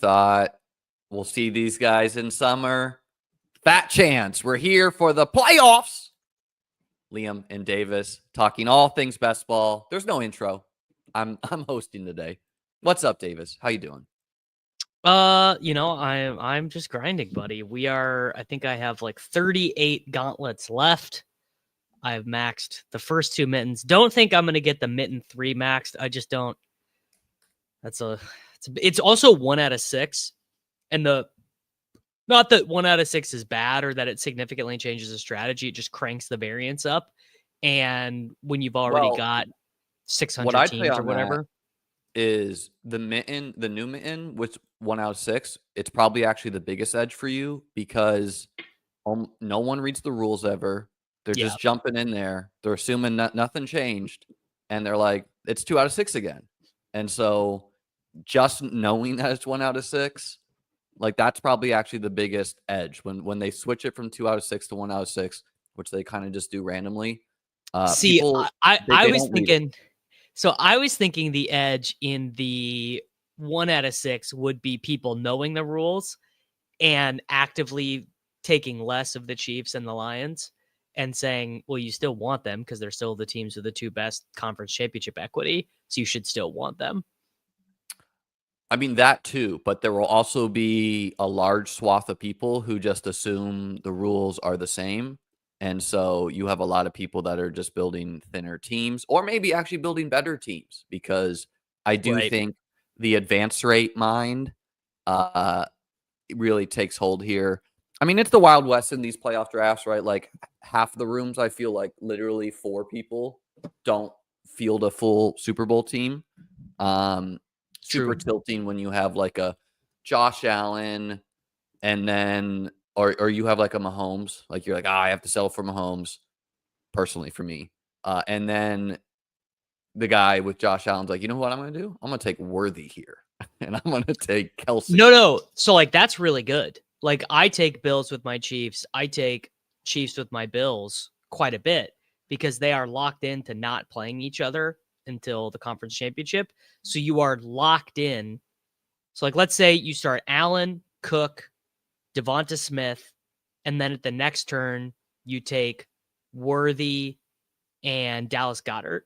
thought we'll see these guys in summer. Fat chance. We're here for the playoffs. Liam and Davis talking all things best ball. There's no intro. I'm hosting today. What's up, Davis? How you doing? I'm just grinding, buddy. I think I have like 38 gauntlets left. I've maxed the first 2 mittens. Don't think I'm gonna get the mitten 3 maxed. I just don't. It's also 1 out of 6, and not that 1 out of 6 is bad or that it significantly changes the strategy. It just cranks the variance up, and when you've already got 600 teams or whatever. Is the new mitten, which 1 out of 6, it's probably actually the biggest edge for you because no one reads the rules ever. They're just jumping in there. They're assuming nothing changed, and they're like, it's 2 out of 6 again. And so just knowing that it's 1 out of 6, like that's probably actually the biggest edge when they switch it from 2 out of 6 to 1 out of 6, which they kind of just do randomly. I was thinking. So I was thinking the edge in the 1 out of 6 would be people knowing the rules and actively taking less of the Chiefs and the Lions and saying, well, you still want them because they're still the teams with the 2 best conference championship equity. So you should still want them. I mean, that too, but there will also be a large swath of people who just assume the rules are the same. And so you have a lot of people that are just building thinner teams or maybe actually building better teams because I do think the advance rate mind really takes hold here. I mean, it's the Wild West in these playoff drafts, right? Like half the rooms, I feel like literally 4 people don't field a full Super Bowl team. Super tilting when you have like a Josh Allen and then or you have like a Mahomes, like you're like, I have to sell for Mahomes, personally for me. And then the guy with Josh Allen's like, you know what I'm going to do? I'm going to take Worthy here, and I'm going to take Kelsey. No. So like that's really good. Like I take Bills with my Chiefs. I take Chiefs with my Bills quite a bit because they are locked into not playing each other until the conference championship. So you are locked in. So like, let's say you start Allen, Cook, Devonta Smith, and then at the next turn, you take Worthy and Dallas Goedert.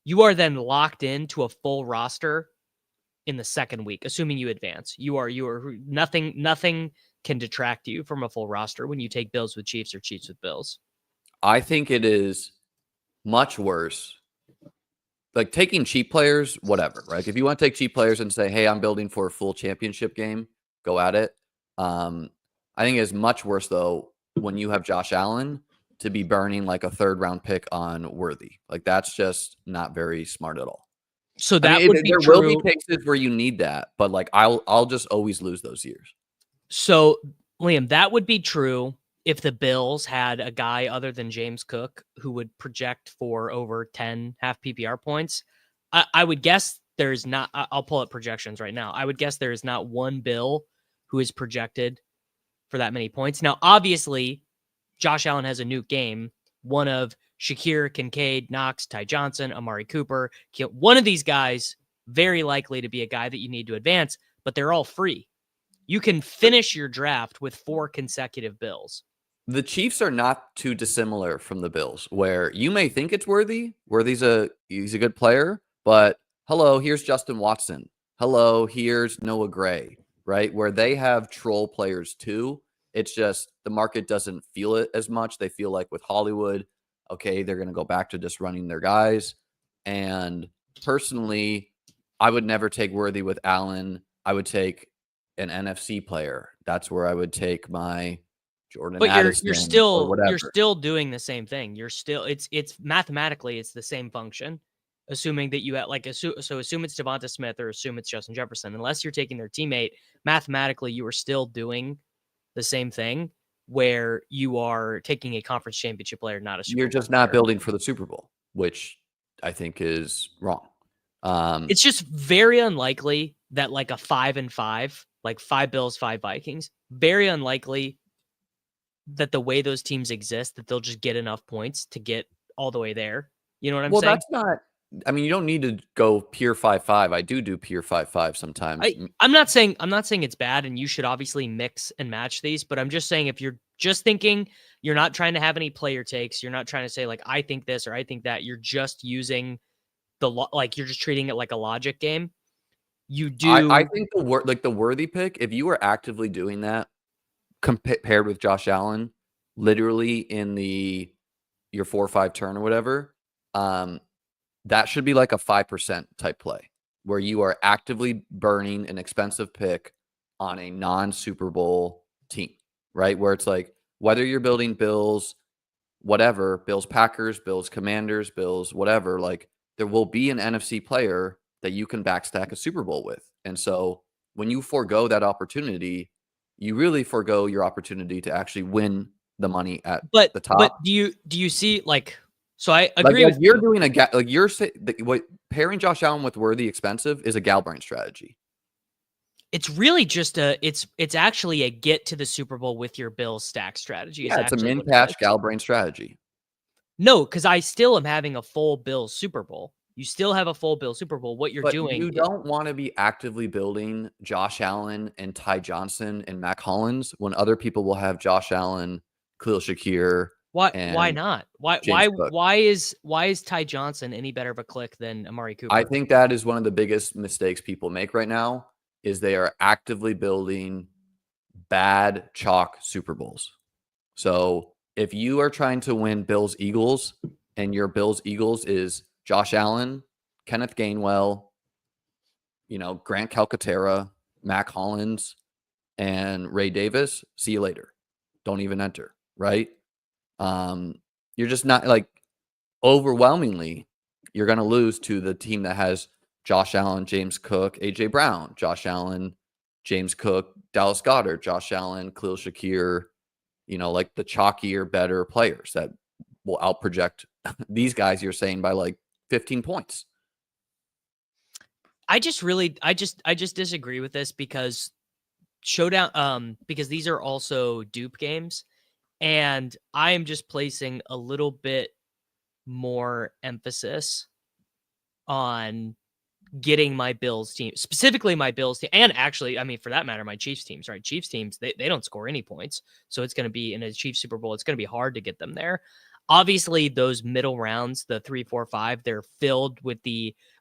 You are then locked into a full roster in the second week, assuming you advance. You are nothing can detract you from a full roster when you take Bills with Chiefs or Chiefs with Bills. I think it is much worse. Like taking cheap players, whatever, right? If you want to take cheap players and say, hey, I'm building for a full championship game, go at it. I think it's much worse, though, when you have Josh Allen to be burning like a 3rd round pick on Worthy. Like that's just not very smart at all. So that would be true. There will be cases where you need that, but like I'll just always lose those years. So, Liam, that would be true if the Bills had a guy other than James Cook who would project for over 10 half PPR points. I would guess there's not. I'll pull up projections right now. I would guess there is not one Bill who is projected for that many points. Now, obviously, Josh Allen has a nuke game. One of Shakir, Kincaid, Knox, Ty Johnson, Amari Cooper. One of these guys, very likely to be a guy that you need to advance, but they're all free. You can finish your draft with 4 consecutive Bills. The Chiefs are not too dissimilar from the Bills, where you may think it's Worthy. Worthy's he's a good player, but hello, here's Justin Watson. Hello, here's Noah Gray, right? Where they have troll players too. It's just the market doesn't feel it as much. They feel like with Hollywood, okay, they're going to go back to just running their guys. And personally, I would never take Worthy with Allen. I would take an NFC player. That's where I would take my Jordan Addison. But you're still doing the same thing. You're still it's mathematically it's the same function. Assuming that you have assume it's Devonta Smith or assume it's Justin Jefferson. Unless you're taking their teammate, mathematically you are still doing the same thing where you are taking a conference championship player, not a Super Bowl You're just not building for the Super Bowl, which I think is wrong. It's just very unlikely that like a 5-5, like 5 Bills, 5 Vikings, very unlikely that the way those teams exist, that they'll just get enough points to get all the way there. You know what I'm saying? Well, I mean, you don't need to go pure 5-5. I do pure 5-5 sometimes. I'm not saying it's bad, and you should obviously mix and match these, but I'm just saying if you're just thinking, you're not trying to have any player takes, you're not trying to say like I think this or I think that, you're just using like you're just treating it like a logic game. You do. I think the worthy pick, if you were actively doing that compared with Josh Allen, literally in your 4-5 turn or whatever, that should be like a 5% type play where you are actively burning an expensive pick on a non-Super Bowl team, right? Where it's like, whether you're building Bills, whatever, Bills Packers, Bills Commanders, Bills whatever, like there will be an NFC player that you can backstack a Super Bowl with. And so when you forego that opportunity, you really forego your opportunity to actually win the money at the top. But do you see like, so I agree like with you're you. doing like you're saying what pairing Josh Allen with Worthy expensive is a Galbraith strategy. It's really just it's actually a get to the Super Bowl with your Bills stack strategy. Yeah, it's a min cash Galbraith strategy. No, because I still am having a full Bills Super Bowl. You still have a full Bills Super Bowl. What you're doing, you don't want to be actively building Josh Allen and Ty Johnson and Mac Hollins when other people will have Josh Allen, Khalil Shakir. Why not? Why is Ty Johnson any better of a click than Amari Cooper? I think that is one of the biggest mistakes people make right now is they are actively building bad chalk Super Bowls. So if you are trying to win Bills Eagles and your Bills Eagles is Josh Allen, Kenneth Gainwell, Grant Calcaterra, Mac Hollins, and Ray Davis, see you later. Don't even enter, right? You're just not like overwhelmingly, you're going to lose to the team that has Josh Allen, James Cook, AJ Brown, Josh Allen, James Cook, Dallas Goedert, Josh Allen, Khalil Shakir, like the chalkier, better players that will outproject these guys you're saying by like 15 points. I just disagree with this because because these are also dupe games, and I am just placing a little bit more emphasis on getting my Bills team, specifically my Bills team, and actually, I mean, for that matter, my Chiefs teams, right? Chiefs teams, they don't score any points. So it's going to be in a Chiefs Super Bowl. It's going to be hard to get them there. Obviously, those middle rounds, the 3, 4, 5, they're filled with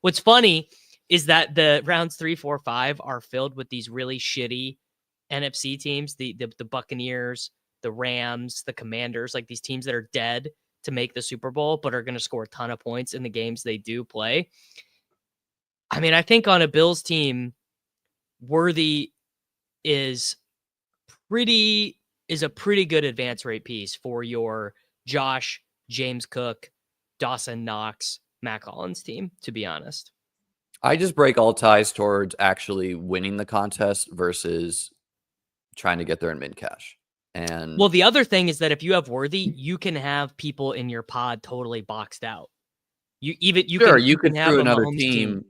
what's funny is that the rounds 3, 4, 5 are filled with these really shitty NFC teams, the Buccaneers, the Rams, the Commanders, like these teams that are dead to make the Super Bowl, but are going to score a ton of points in the games they do play. I mean, I think on a Bills team, Worthy is a pretty good advance rate piece for your Josh, James Cook, Dawson Knox, Mac Hollins team, to be honest. I just break all ties towards actually winning the contest versus trying to get there in mid cash. And well, the other thing is that if you have Worthy, you can have people in your pod totally boxed out. You can have another team,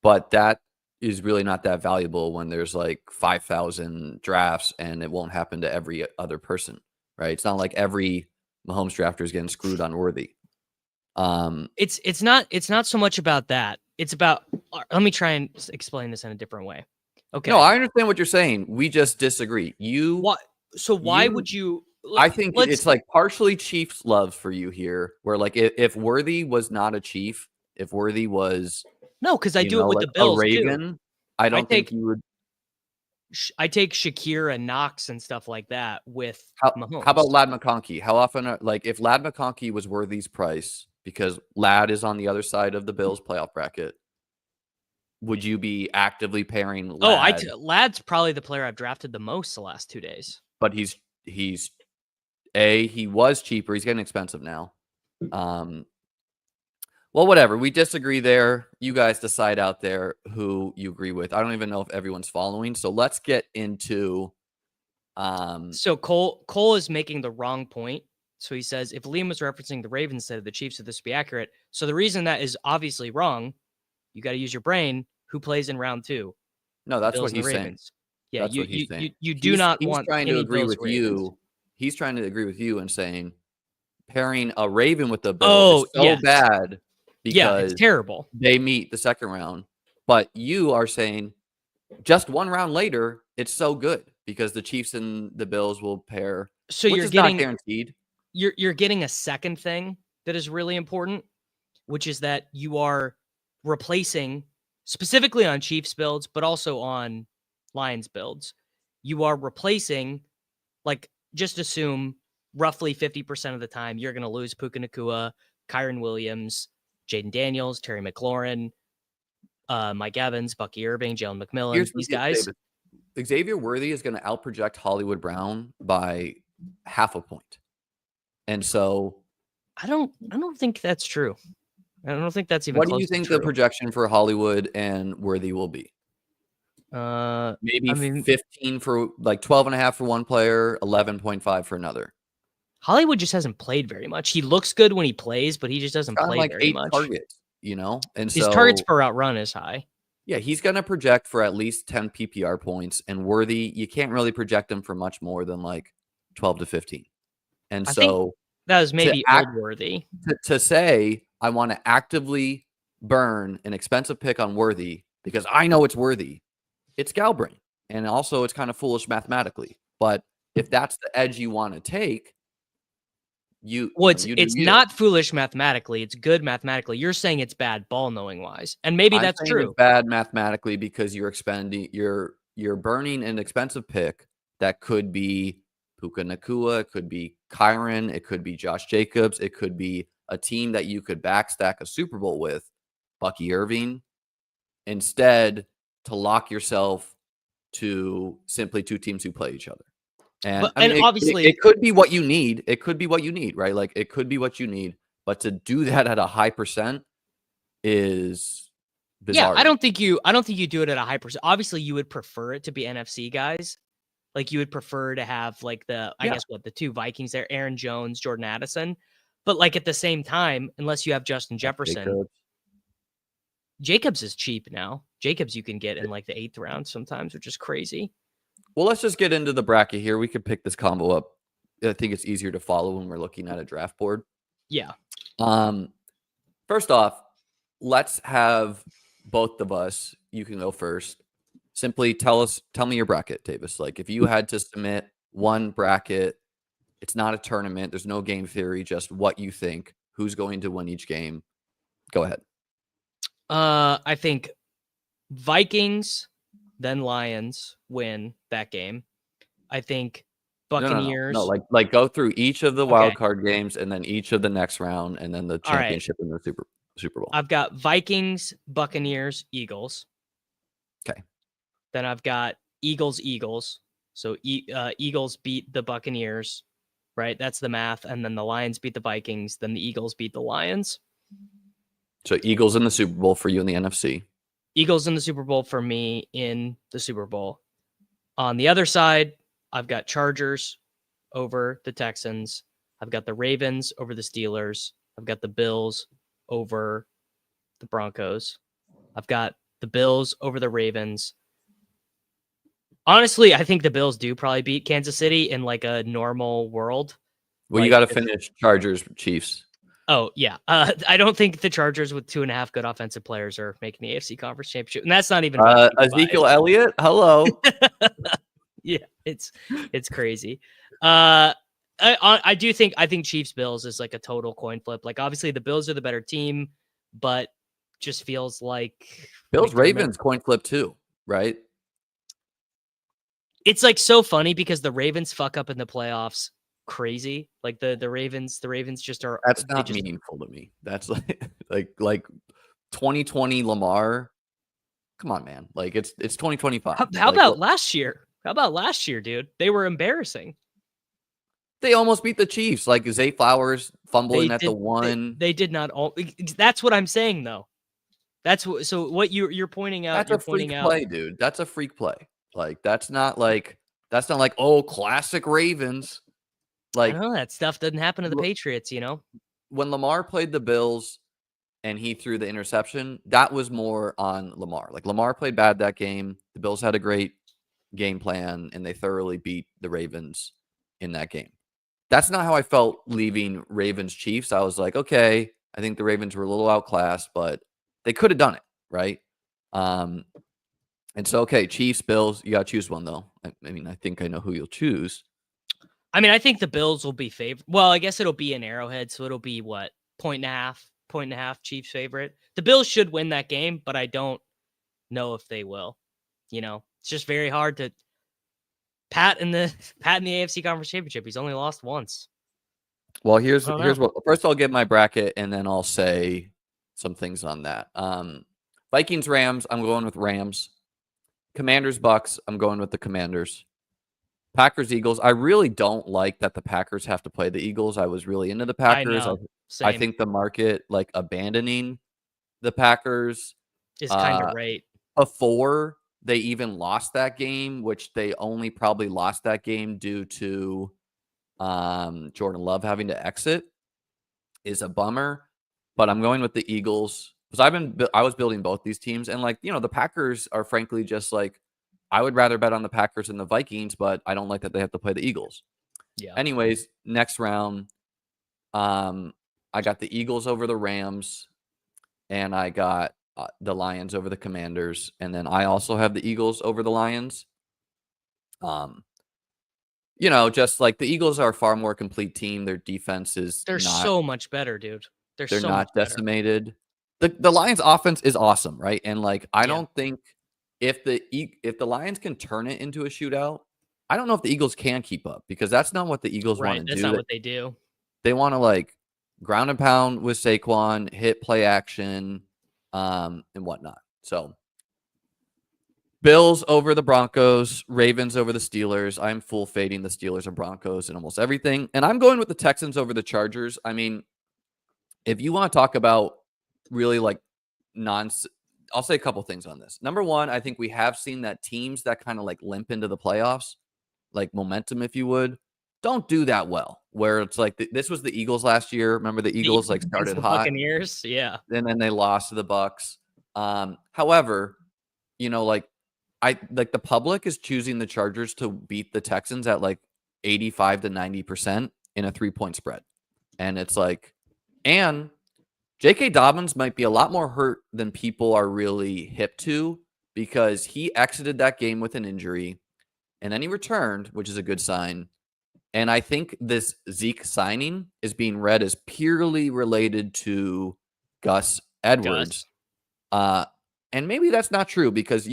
but that is really not that valuable when there's like 5,000 drafts and it won't happen to every other person, right? It's not like every Mahomes drafter is getting screwed on Worthy. It's not so much about that. It's about, let me try and explain this in a different way. Okay. No, I understand what you're saying. We just disagree. Why would you? I think it's like partially Chiefs love for you here, where like if Worthy was not a Chief, if Worthy was because I do it with the Bills a Raven, too. I don't think you would. I take Shakir and Knox and stuff like that with Mahomes. How about Ladd McConkey? How often, if Ladd McConkey was Worthy's price because Ladd is on the other side of the Bills playoff bracket, would you be actively pairing Ladd? Ladd's probably the player I've drafted the most the last 2 days. But he was cheaper. He's getting expensive now. Well, whatever. We disagree there. You guys decide out there who you agree with. I don't even know if everyone's following. So let's get into. So Cole is making the wrong point. So he says if Liam was referencing the Ravens instead of the Chiefs, would this be accurate? So the reason that is obviously wrong, you got to use your brain. Who plays in round 2? No, that's what he's saying. Yeah, you do not want. He's trying to agree with you. He's trying to agree with you and saying pairing a Raven with the Bills is so bad Yeah, it's because terrible. they meet the second round. But you are saying just one round later, it's so good because the Chiefs and the Bills will pair, So which you're is not getting guaranteed. you're getting a second thing that is really important, which is that you are replacing, specifically on Chiefs builds, but also on Lions builds, you are replacing, like, just assume roughly 50% of the time you're going to lose Puka Nacua, Kyron Williams, Jaden Daniels, Terry McLaurin, Mike Evans, Bucky Irving, Jalen McMillan, Here's these the guys. Xavier Worthy is going to outproject Hollywood Brown by half a point. And so I don't think that's true. I don't think that's even what do close you to think the true. projection for Hollywood and Worthy will be? Maybe I mean, 15 for like 12.5 for one player, 11.5 for another. Hollywood just hasn't played very much. He looks good when he plays, but he just He's doesn't gotten play like very 8 much. targets, and His targets so per route run is high. yeah, he's going to project for at least 10 PPR points, and Worthy, you can't really project him for much more than like 12 to 15. And I think so that was to maybe old Worthy. to say I want to actively burn an expensive pick on Worthy because I know it's Worthy, it's Galbrain. And also it's kind of foolish mathematically. But if that's the edge you want to take, you do It's you. not foolish mathematically. It's good mathematically. You're saying it's bad ball knowing wise, and maybe I'm that's saying true. it's bad mathematically because you're burning an expensive pick that could be Puka Nacua, it could be Kyron, it could be Josh Jacobs, it could be a team that you could backstack a Super Bowl with, Bucky Irving, instead to lock yourself to simply two teams who play each other. And I mean, Obviously, it could be what you need. It could be what you need, right? Like it could be what you need, but to do that at a high percent is yeah, bizarre. I don't think you do it at a high percent. Obviously, you would prefer it to be NFC guys. Like you would prefer to have like I guess the two Vikings there, Aaron Jones, Jordan Addison. But like at the same time, unless you have Justin Jefferson, Jacobs is cheap now. Jacobs you can get in like the 8th round sometimes, which is crazy. Well, let's just get into the bracket here. We could pick this combo up. I think it's easier to follow when we're looking at a draft board. Yeah. First off, let's have both of us. You can go first. Simply tell me your bracket, Davis. Like if you had to submit one bracket, it's not a tournament. There's no game theory, just what you think. Who's going to win each game? Go ahead. I think Vikings, then Lions win that game. I think Buccaneers. No. Like go through each of the wild card games and then each of the next round and then the championship and the Super Bowl. I've got Vikings, Buccaneers, Eagles. Okay. Then I've got Eagles. So Eagles beat the Buccaneers, right? That's the math. And then the Lions beat the Vikings. Then the Eagles beat the Lions. So Eagles in the Super Bowl for you in the NFC. Eagles in the Super Bowl for me in the Super Bowl. On the other side, I've got Chargers over the Texans. I've got the Ravens over the Steelers. I've got the Bills over the Broncos. I've got the Bills over the Ravens. Honestly, I think the Bills do probably beat Kansas City in like a normal world. Well, you got to finish Chargers, Chiefs. Oh, yeah. I don't think the Chargers with 2.5 good offensive players are making the AFC Conference Championship. And that's not even Ezekiel Elliott. Hello. Yeah, it's crazy. I think Chiefs Bills is like a total coin flip. Like obviously the Bills are the better team, but just feels like Bills Ravens coin flip too, right? It's like so funny because the Ravens fuck up in the playoffs crazy. Like the Ravens just are. That's not meaningful to me. That's like 2020 Lamar. Come on, man. Like it's 2025. How about last year? How about last year, dude? They were embarrassing. They almost beat the Chiefs. Like Zay Flowers fumbling at the one. They did not all. That's what I'm saying, though. That's what you're pointing out. That's a freak play, dude. That's a freak play. Like that's not like oh, classic Ravens. Like I don't know, that stuff doesn't happen to the Patriots, you know. When Lamar played the Bills and he threw the interception, that was more on Lamar. Like Lamar played bad that game. The Bills had a great game plan and they thoroughly beat the Ravens in that game. That's not how I felt leaving Ravens Chiefs. I was like, okay, I think the Ravens were a little outclassed, but they could have done it, right? And so, okay, Chiefs, Bills, you got to choose one, though. I mean, I think I know who you'll choose. I mean, I think the Bills will be favored. Well, I guess it'll be an Arrowhead, so it'll be what, point and a half Chiefs favorite. The Bills should win that game, but I don't know if they will. It's just very hard to Pat in the AFC Conference Championship. He's only lost once. Well, here's what. First, I'll give my bracket, and then I'll say some things on that. Vikings, Rams. I'm going with Rams. Commanders, Bucks. I'm going with the Commanders. Packers, Eagles. I really don't like that the Packers have to play the Eagles. I was really into the Packers. I know. I think the market like abandoning the Packers is kind of right before they even lost that game, which they only probably lost that game due to Jordan Love having to exit, is a bummer. But I'm going with the Eagles because I was building both these teams, and the Packers are frankly just like, I would rather bet on the Packers than the Vikings, but I don't like that they have to play the Eagles. Yeah. Anyways, next round, I got the Eagles over the Rams, and I got the Lions over the Commanders, and then I also have the Eagles over the Lions. Just like the Eagles are a far more complete team. Their defense is so much better, dude. They're not decimated. The Lions offense is awesome, right? And I don't think if the Lions can turn it into a shootout, I don't know if the Eagles can keep up, because that's not what the Eagles want to do. That's not what they do. They want to ground and pound with Saquon, hit play action, and whatnot. So Bills over the Broncos, Ravens over the Steelers. I'm full fading the Steelers and Broncos in almost everything. And I'm going with the Texans over the Chargers. I mean, if you want to talk about really I'll say a couple things on this. Number one, I think we have seen that teams that kind of limp into the playoffs, like momentum, if you would, don't do that well. Where it's this was the Eagles last year. Remember the Eagles started the hot. Buccaneers, yeah. And then they lost to the Bucks. However, the public is choosing the Chargers to beat the Texans at 85 to 90% in a 3-point spread. And it's and J.K. Dobbins might be a lot more hurt than people are really hip to, because he exited that game with an injury and then he returned, which is a good sign. And I think this Zeke signing is being read as purely related to Gus Edwards. And maybe that's not true, because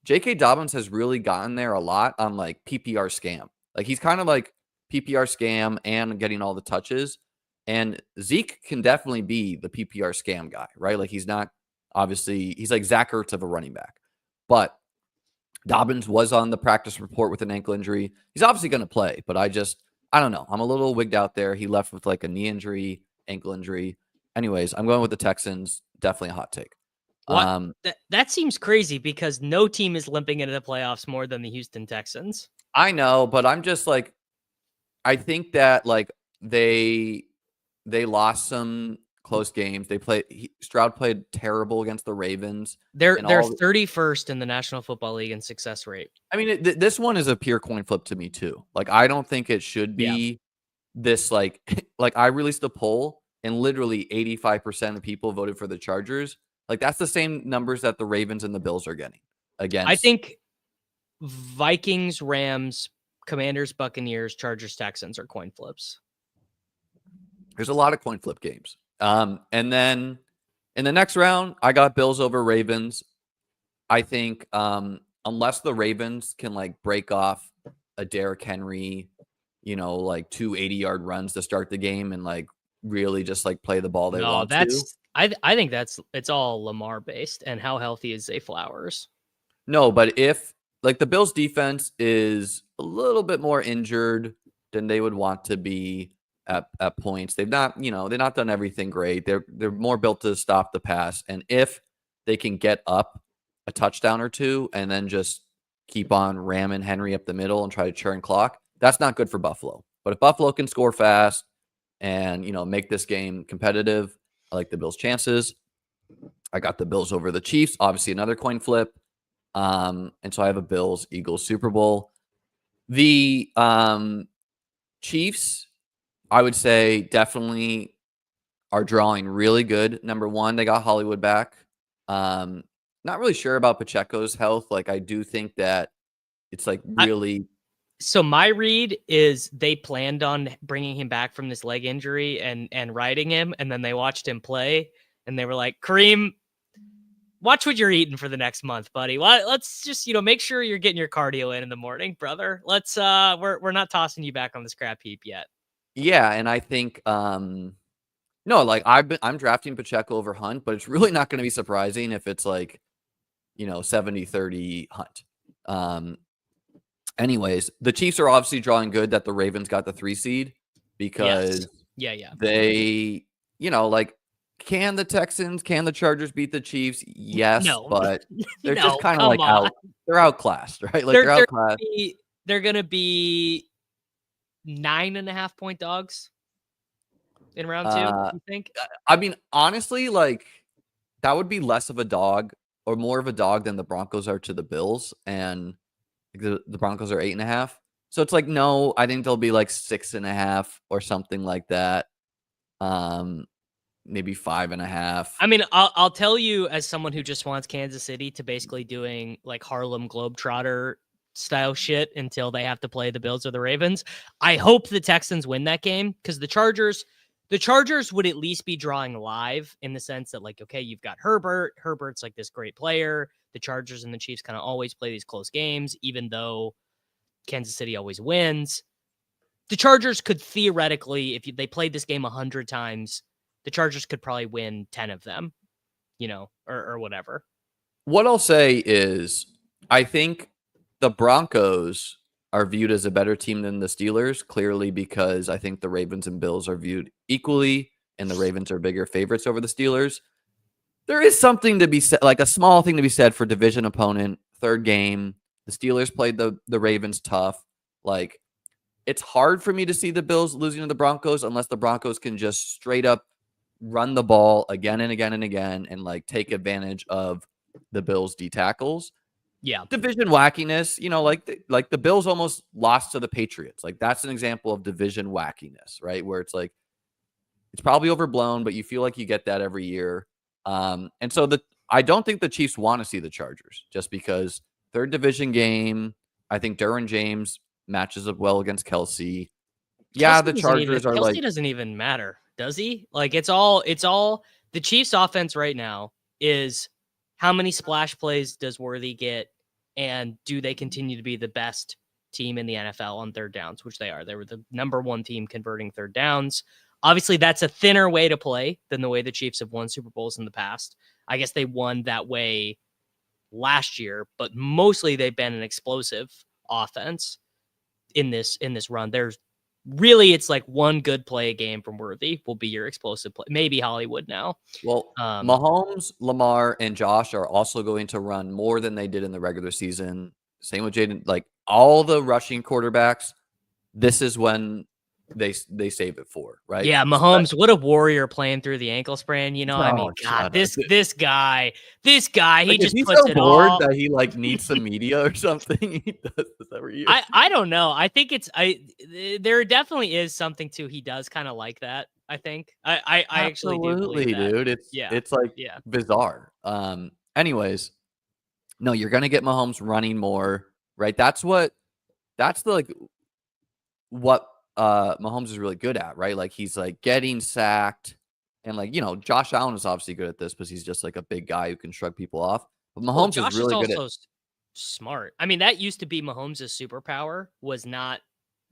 J.K. Dobbins has really gotten there a lot on PPR scam. He's kind of PPR scam and getting all the touches. And Zeke can definitely be the PPR scam guy, right? He's not, obviously, he's like Zach Ertz of a running back. But Dobbins was on the practice report with an ankle injury. He's obviously going to play, but I don't know. I'm a little wigged out there. He left with a knee injury, ankle injury. Anyways, I'm going with the Texans. Definitely a hot take. That seems crazy, because no team is limping into the playoffs more than the Houston Texans. I know, but I'm just I think that they lost some close games. Stroud played terrible against the Ravens. They're 31st in the National Football League in success rate. I mean, this one is a pure coin flip to me too. I don't think it should be this I released a poll and literally 85% of people voted for the Chargers. That's the same numbers that the Ravens and the Bills are getting against. I think Vikings, Rams, Commanders, Buccaneers, Chargers, Texans are coin flips. There's a lot of coin flip games. And then in the next round, I got Bills over Ravens. I think unless the Ravens can break off a Derrick Henry, 2 80-yard runs to start the game and really just play the ball they want to. I think it's all Lamar based, and how healthy is Zay Flowers? No, but if the Bills defense is a little bit more injured than they would want to be at points, they've not done everything great. They're more built to stop the pass, and if they can get up a touchdown or two and then just keep on ramming Henry up the middle and try to churn clock, that's not good for Buffalo. But if Buffalo can score fast and make this game competitive, I like the Bills' chances. I got the Bills over the Chiefs. Obviously, another coin flip. And so I have a Bills-Eagles Super Bowl. The Chiefs, I would say, definitely are drawing really good. Number one, they got Hollywood back. Not really sure about Pacheco's health. Like, I do think that it's like really. So my read is they planned on bringing him back from this leg injury and riding him, and then they watched him play, and they were like, Kareem, watch what you're eating for the next month, buddy. Let's just, make sure you're getting your cardio in the morning, brother. Let's we're not tossing you back on the scrap heap yet. Yeah, and I think no, like I'm drafting Pacheco over Hunt, but it's really not going to be surprising if it's like 70-30 Hunt. Anyways, the Chiefs are obviously drawing good that the Ravens got the 3 seed because they, like, can the Texans, can the Chargers beat the Chiefs? Yes, No. but they're No, just kind of like they're outclassed, right? Like they're outclassed. They're gonna be 9.5 point dogs in round 2, you think? I mean, honestly, like that would be less of a dog or more of a dog than the Broncos are to the Bills, and the Broncos are 8.5. So it's like, no, I think they'll be like 6.5 or something like that. Maybe 5.5. I mean, I'll tell you, as someone who just wants Kansas City to basically doing like Harlem Globetrotter style shit until they have to play the Bills or the Ravens. I hope the Texans win that game because the Chargers would at least be drawing live in the sense that, like, okay, you've got Herbert. Herbert's like this great player. The Chargers and the Chiefs kind of always play these close games, even though Kansas City always wins. The Chargers could theoretically, if they played this game 100 times, the Chargers could probably win 10 of them, or whatever. What I'll say is I think the Broncos are viewed as a better team than the Steelers, clearly because I think the Ravens and Bills are viewed equally, and the Ravens are bigger favorites over the Steelers. There is something to be said, like a small thing to be said for division opponent, third game. The Steelers played the Ravens tough. Like, it's hard for me to see the Bills losing to the Broncos unless the Broncos can just straight up run the ball again and again and again and like take advantage of the Bills' D tackles. Yeah. Division wackiness, like the Bills almost lost to the Patriots. Like, that's an example of division wackiness, right? Where it's like, it's probably overblown, but you feel like you get that every year. And so I don't think the Chiefs want to see the Chargers just because third division game. I think Derwin James matches up well against Kelsey. Yeah, the Chargers are Kelsey doesn't even matter, does he? Like, it's all the Chiefs offense right now is how many splash plays does Worthy get, and do they continue to be the best team in the NFL on third downs, which they are. They were the number 1 team converting third downs. Obviously, that's a thinner way to play than the way the Chiefs have won Super Bowls in the past. I guess they won that way last year, but mostly they've been an explosive offense in this run. There's really, it's like one good play a game from Worthy will be your explosive play. Maybe Hollywood now. Well, Mahomes, Lamar, and Josh are also going to run more than they did in the regular season. Same with Jaden. Like, all the rushing quarterbacks, this is when they save it for, right? Yeah, Mahomes, what a warrior playing through the ankle sprain. God, this guy, he just puts it all. That he like needs some media or something. He does this every year. I don't know. I think there definitely is something to he does kind of like that. I think I actually do believe that. Dude. It's like bizarre. Anyways, no, you're gonna get Mahomes running more, right? That's what Mahomes is really good at, right? Like, he's like getting sacked, and like, Josh Allen is obviously good at this because he's just like a big guy who can shrug people off. But Mahomes is really good at smart. I mean, that used to be Mahomes' superpower, was not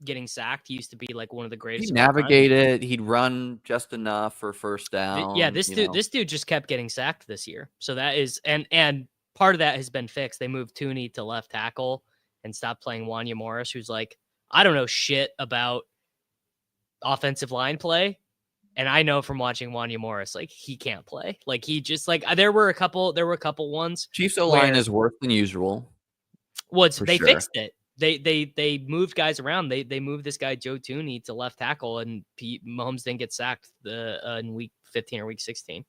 getting sacked. He used to be like one of the greatest. He'd navigate it. He'd run just enough for first down. Yeah, this dude just kept getting sacked this year. So that is, and part of that has been fixed. They moved Tooney to left tackle and stopped playing Wanya Morris, who's like, I don't know shit about offensive line play. And I know from watching Wanya Morris, like, he can't play. Like, he just like, there were a couple ones. Chiefs O-line is worse than usual. They fixed it. They moved guys around. They moved this guy Joe Tooney to left tackle, and Mahomes didn't get sacked in week 15 or week 16.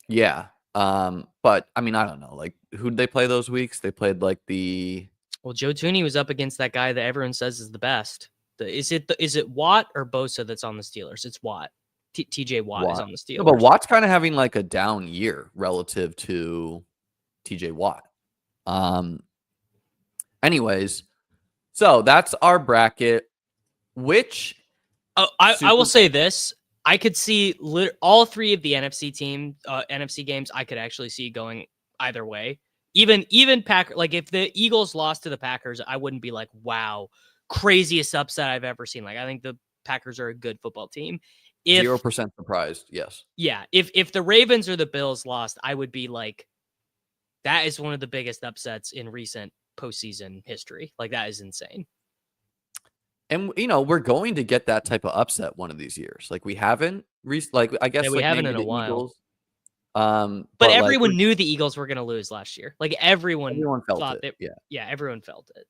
Yeah. But I mean, I don't know. Like, who'd they play those weeks? They played like Joe Tooney was up against that guy that everyone says is the best. Is it Watt or Bosa that's on the Steelers? It's Watt. TJ Watt is on the Steelers. No, but Watt's kind of having like a down year relative to TJ Watt. Anyways, so that's our bracket. Which I will say this. I could see all three of the NFC games. I could actually see going either way. Even Packer, like if the Eagles lost to the Packers, I wouldn't be like, wow, craziest upset I've ever seen. Like I think the Packers are a good football team. 0% surprised, yes. Yeah, if the Ravens or the Bills lost, I would be like, that is one of the biggest upsets in recent postseason history. Like that is insane. And we're going to get that type of upset one of these years. Like we haven't, I guess, we like haven't maybe in a the while. Eagles. But everyone knew the Eagles were going to lose last year. Like everyone felt it. Yeah, everyone felt it.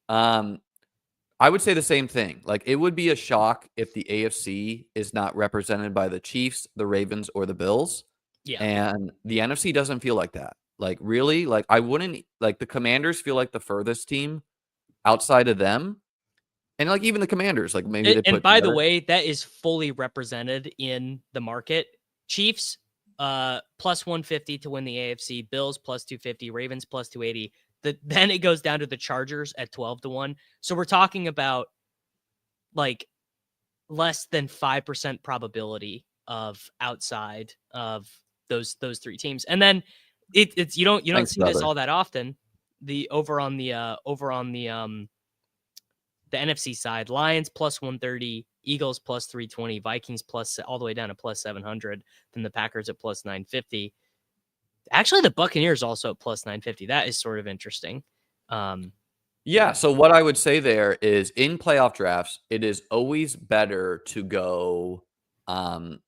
I would say the same thing. Like it would be a shock if the AFC is not represented by the Chiefs, the Ravens, or the Bills. Yeah. And the NFC doesn't feel like that. Like really, like I wouldn't like the Commanders feel like the furthest team outside of them. And like even the Commanders, like maybe they put. And by the way, that is fully represented in the market. Chiefs, plus 150 to win the AFC. Bills plus 250. Ravens plus 280. Then it goes down to the Chargers at 12-1. So we're talking about like less than 5% probability of outside of those three teams. And then it's you don't see this all that often. The over on the NFC side, Lions plus 130, Eagles plus 320, Vikings plus all the way down to plus 700, then the Packers at plus 950. Actually, the Buccaneers also at plus 950. That is sort of interesting. Yeah. So what I would say there is in playoff drafts, it is always better to go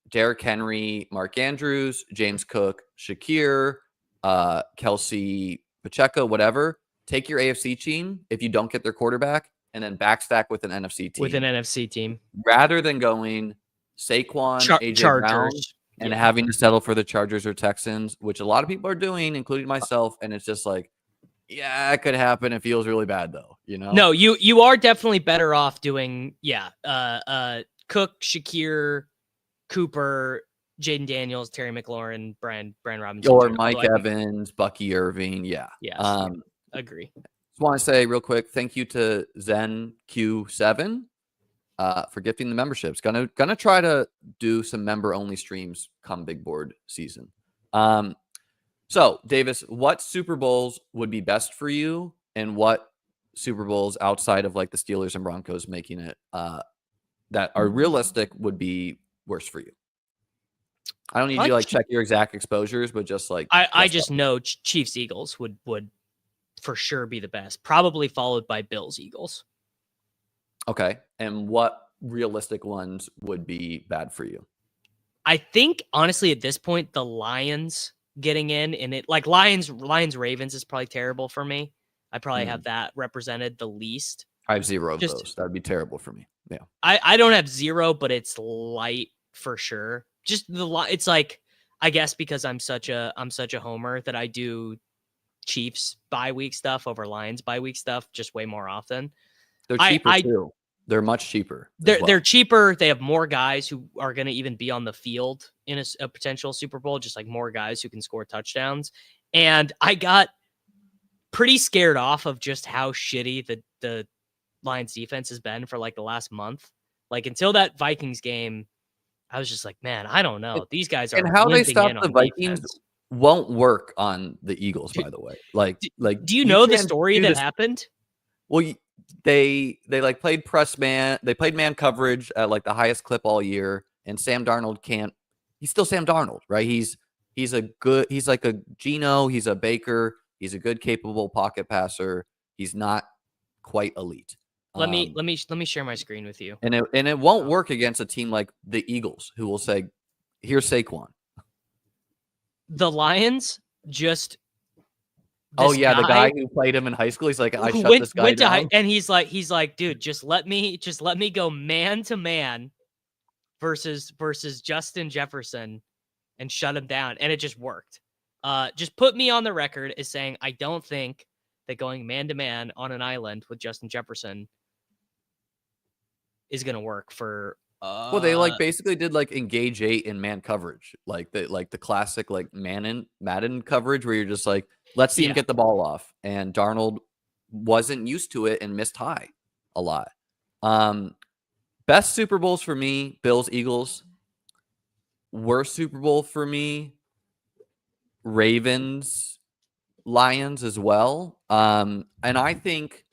Derrick Henry, Mark Andrews, James Cook, Shakir, Kelsey, Pacheco, whatever. Take your AFC team if you don't get their quarterback, and then backstack with an NFC team. Rather than going Saquon, AJ Brown, and having to settle for the Chargers or Texans, which a lot of people are doing, including myself. And it's just like, yeah, it could happen. It feels really bad though, No, you are definitely better off doing, Cook, Shakir, Cooper, Jaden Daniels, Terry McLaurin, Brian Robinson, or Mike Evans, Bucky Irving. Yeah. Agree. Just want to say real quick, thank you to Zen Q7 for gifting the memberships. Gonna try to do some member only streams come big board season. So Davis, what Super Bowls would be best for you, and what Super Bowls outside of like the Steelers and Broncos making it that are realistic would be worse for you? I don't need you to like check your exact exposures, but just like I just know Chiefs Eagles would for sure be the best, probably followed by Bills Eagles. Okay. And what realistic ones would be bad for you? I think honestly at this point the Lions getting in, and it like Lions Ravens is probably terrible for me. I probably have that represented the least. I have 0 of those. That would be terrible for me. Yeah. I don't have 0, but it's light for sure. Just it's like, I guess because I'm such a homer that I do Chiefs bye week stuff over Lions bye week stuff just way more often. They're cheaper too. They're much cheaper. They're cheaper. They have more guys who are going to even be on the field in a potential Super Bowl, just like more guys who can score touchdowns. And I got pretty scared off of just how shitty the Lions defense has been for like the last month. Like until that Vikings game, I was just like, man, I don't know. These guys are, and how they stop the Vikings defense won't work on the Eagles, by the way. Like, do you know the story that happened? Well, they like played press man. They played man coverage at like the highest clip all year. And Sam Darnold he's still Sam Darnold, right? He's like a Geno. He's a Baker. He's a good, capable pocket passer. He's not quite elite. Let me share my screen with you. And it won't work against a team like the Eagles, who will say, "Here's Saquon." The Lions just. The guy who played him in high school. He's like, I shut this guy down. And he's like, dude, just let me go man to man versus Justin Jefferson and shut him down. And it just worked. Just put me on the record as saying, I don't think that going man to man on an island with Justin Jefferson is going to work for Well, they like basically did like engage 8 in man coverage, like the classic like Madden coverage where you're just like, let's see him Yeah. get the ball off, and Darnold wasn't used to it and missed high a lot. Best Super Bowls for me, Bills, Eagles. Worst Super Bowl for me, Ravens, Lions as well. And I think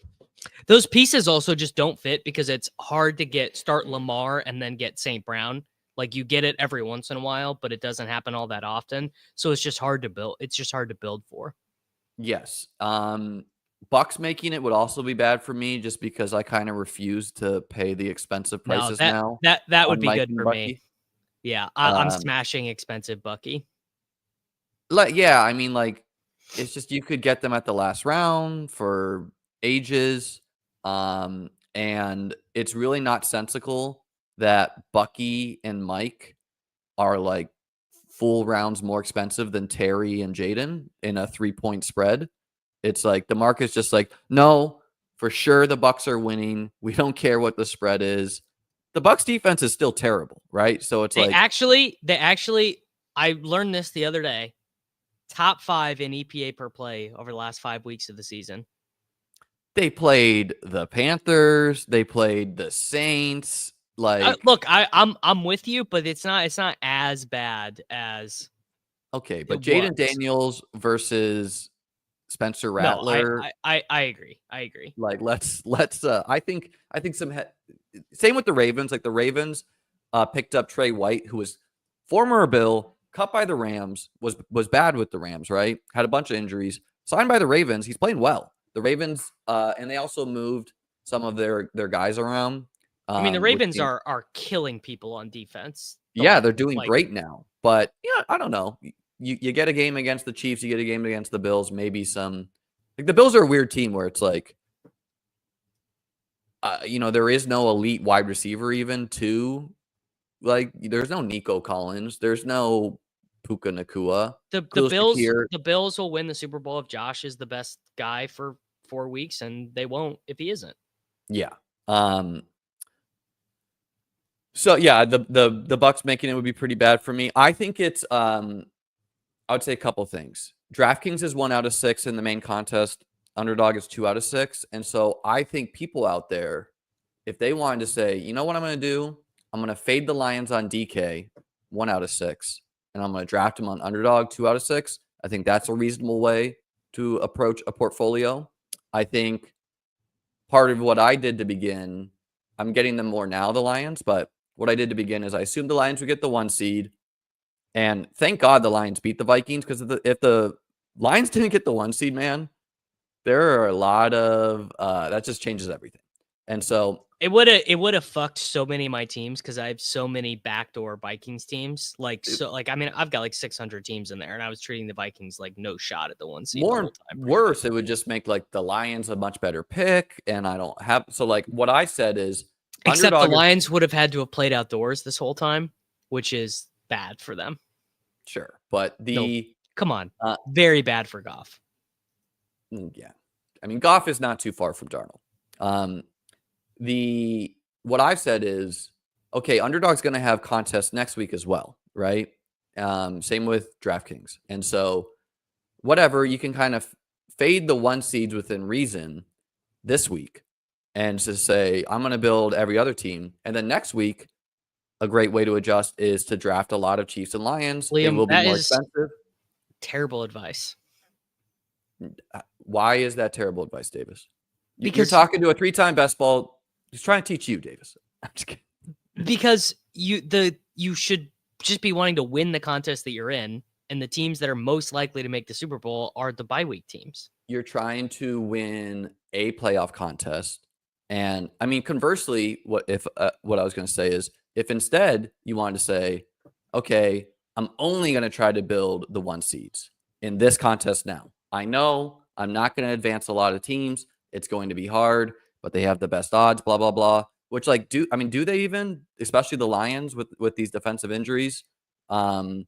Those pieces also just don't fit because it's hard to start Lamar and then get St. Brown. Like you get it every once in a while, but it doesn't happen all that often. So it's just hard to build. It's just hard to build for. yes. Bucks making it would also be bad for me just because I kind of refuse to pay the expensive No, prices now that would on be Mike good and for me. Bucky. Yeah, I'm smashing expensive Bucky. Like, yeah, I mean, like, it's just you could get them at the last round for ages. And it's really not sensical that Bucky and Mike are like full rounds more expensive than Terry and Jaden in a 3-point spread. It's like the market's just like, no, for sure the Bucks are winning. We don't care what the spread is. The Bucks defense is still terrible, right? So it's They like actually, I learned this the other day. Top 5 in EPA per play over the last 5 weeks of the season. they played the Panthers, they played the Saints. Like, Look, I'm with you, but it's not as bad as okay, it but was. Jaden Daniels versus Spencer No, Rattler, I agree. I agree. like let's I think same with the Ravens. Like the Ravens picked up Trey White, who was former Bill, cut by the Rams, was bad with the Rams, right? Had a bunch of injuries. Signed by the Ravens, he's playing well. The Ravens, and they also moved some of their guys around. I mean, the Which Ravens are killing people on defense. yeah, they're doing great now. But yeah, I don't know. You get a game against the Chiefs, you get a game against the Bills, maybe some like the Bills are a weird team where it's like there is no elite wide receiver even too. Like there's no Nico Collins, there's no Puka Nakua. The Khalil Shakir, Bills will win the Super Bowl if Josh is the best guy for 4 weeks, and they won't if he isn't. yeah. So yeah, the Bucks making it would be pretty bad for me. I think it's I would say a couple things. DraftKings is 1 out of 6 in the main contest. Underdog is 2 out of 6. And so I think people out there, if they wanted to say, you know what I'm going to do? I'm going to fade the Lions on DK, 1 out of 6. And I'm going to draft them on underdog, 2 out of 6. I think that's a reasonable way to approach a portfolio. I think part of what I did to begin, I'm getting them more now, the Lions, but what I did to begin is I assumed the Lions would get the 1 seed. And thank God the Lions beat the Vikings because if the Lions didn't get the 1 seed, man, there are a lot of that just changes everything. And so it would have fucked so many of my teams because I have so many backdoor Vikings teams. Like I mean, I've got like 600 teams in there, and I was treating the Vikings like no shot at the 1 seed. more worse, it would just make like the Lions a much better pick. And I don't have like what I said is except the Lions would have had to have played outdoors this whole time, which is bad for them. Sure, but come on, very bad for Goff. Yeah, I mean Goff is not too far from Darnold. What I've said is okay. Underdog's going to have contests next week as well, right? Same with DraftKings, and so whatever you can kind of fade the 1 seeds within reason this week, and to say I'm going to build every other team, and then next week. A great way to adjust is to draft a lot of Chiefs and Lions. Liam, they will be more expensive. Terrible advice. Why is that terrible advice, Davis? Because you're talking to a 3-time best ball. He's trying to teach you, Davis. I'm just kidding. Because you should just be wanting to win the contest that you're in, and the teams that are most likely to make the Super Bowl are the bye week teams. You're trying to win a playoff contest, and I mean, conversely, what I was going to say is, if instead you wanted to say, okay, I'm only going to try to build the 1 seeds in this contest now. I know I'm not going to advance a lot of teams. It's going to be hard, but they have the best odds, blah, blah, blah. Which do they even, especially the Lions with these defensive injuries over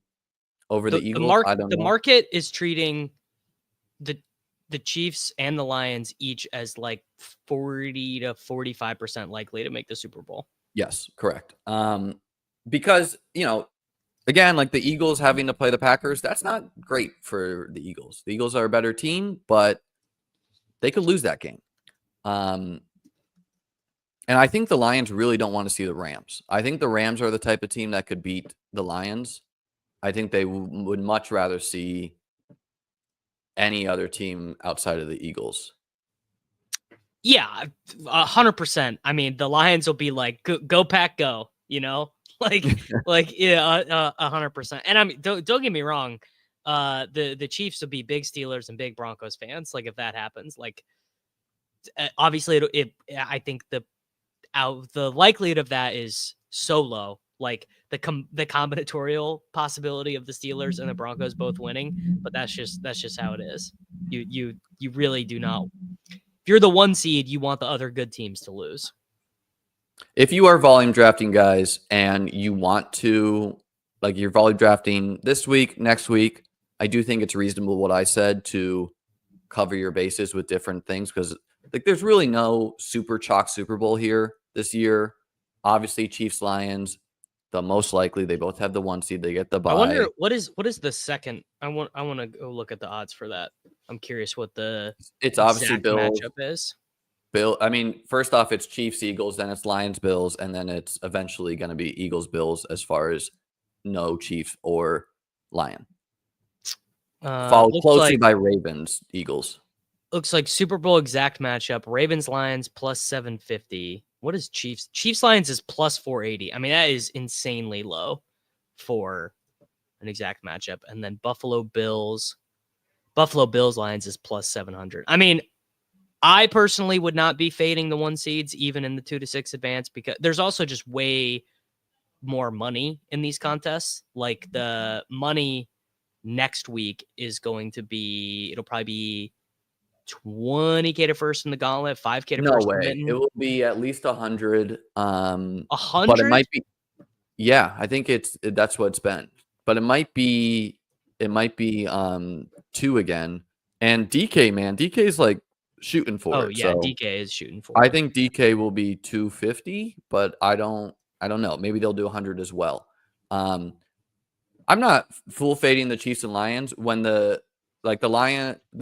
the Eagles? I don't know. The market is treating the Chiefs and the Lions each as like 40 to 45% likely to make the Super Bowl. Yes, correct. Because, again, like the Eagles having to play the Packers, that's not great for the Eagles. The Eagles are a better team, but they could lose that game. And I think the Lions really don't want to see the Rams. I think the Rams are the type of team that could beat the Lions. I think they would much rather see any other team outside of the Eagles. Yeah, 100%. I mean, the Lions will be like, go Pack, go, like, yeah, 100%. And I mean, don't get me wrong. The Chiefs will be big Steelers and big Broncos fans. Like if that happens, like obviously I think the likelihood of that is so low. Like the combinatorial possibility of the Steelers and the Broncos both winning, but that's just how it is. You really do not. If you're the 1 seed, you want the other good teams to lose. If you are volume drafting guys and you want to, like you're volume drafting this week, next week, I do think it's reasonable what I said to cover your bases with different things because like there's really no super chalk Super Bowl here this year. Obviously, Chiefs, Lions, the most likely they both have the 1 seed. They get the bye. I wonder what is the second. I want to go look at the odds for that. I'm curious what the it's obviously Bills matchup is. I mean, first off, it's Chiefs, Eagles, then it's Lions, Bills, and then it's eventually going to be Eagles, Bills as far as no Chiefs or Lion. Followed closely by Ravens, Eagles. Looks like Super Bowl exact matchup: Ravens, Lions plus 750. What is Chiefs? Chiefs, Lions is plus 480. I mean, that is insanely low for an exact matchup. And then Buffalo Bills, Lions is plus 700. I mean, I personally would not be fading the 1 seeds even in the 2 to 6 advance because there's also just way more money in these contests. Like the money next week is going to be, it'll probably be 20K to first in the gauntlet, 5K to no first. way. It will be at least 100. 100? But it might be. Yeah, I think that's what it's been. But it might be 2 again. And DK, man, DK is like shooting for it. Oh yeah, so DK is shooting for it. I think DK will be 250, but I don't know. Maybe they'll do 100 as well. I'm not full fading the Chiefs and Lions when the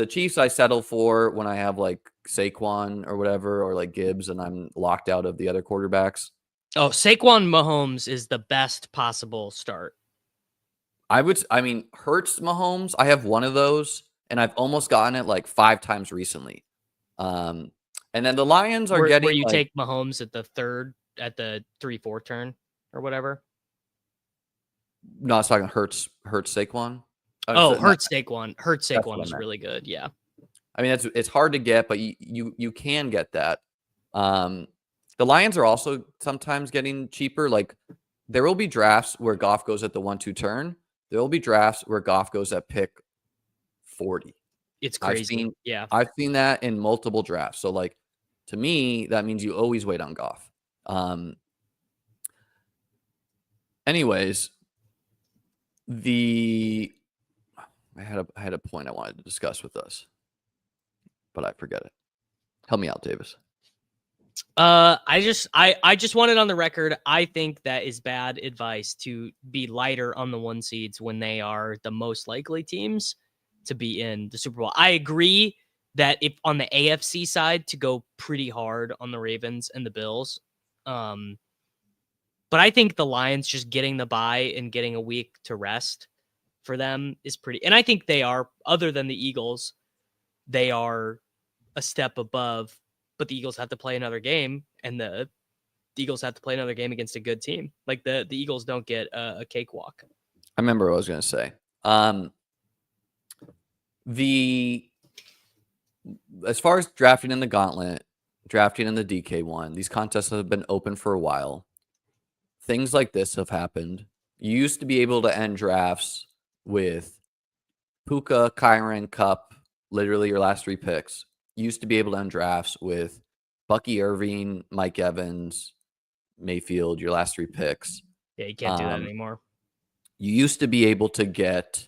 Chiefs I settle for when I have like Saquon or whatever or like Gibbs and I'm locked out of the other quarterbacks. Oh, Saquon Mahomes is the best possible start. Hurts Mahomes. I have one of those and I've almost gotten it like 5 times recently. And then the Lions are getting where you take Mahomes at the 3-4 turn or whatever. No, I was talking Hurts Saquon. Hurts Saquon is really good. Yeah. I mean, it's hard to get, but you can get that. The Lions are also sometimes getting cheaper. Like there will be drafts where Goff goes at the 1-2 turn. There will be drafts where Goff goes at pick 40. It's crazy. I've seen that in multiple drafts. So like to me, that means you always wait on Goff. Anyways, I had a point I wanted to discuss with us, but I forget it. Help me out, Davis. I just wanted on the record. I think that is bad advice to be lighter on the 1 seeds when they are the most likely teams to be in the Super Bowl. I agree that if on the AFC side to go pretty hard on the Ravens and the Bills. But I think the Lions just getting the bye and getting a week to rest for them is pretty. And I think they are, other than the Eagles, they are a step above. But the Eagles have to play another game, and the Eagles have to play another game against a good team. Like the Eagles don't get a cakewalk. I remember what I was going to say. As far as drafting in the gauntlet, drafting in the DK one, these contests have been open for a while. Things like this have happened. You used to be able to end drafts with Puka, Kyron, Cup, literally your last 3 picks. You used to be able to end drafts with Bucky Irving, Mike Evans, Mayfield, your last 3 picks. Yeah, you can't do that anymore. You used to be able to get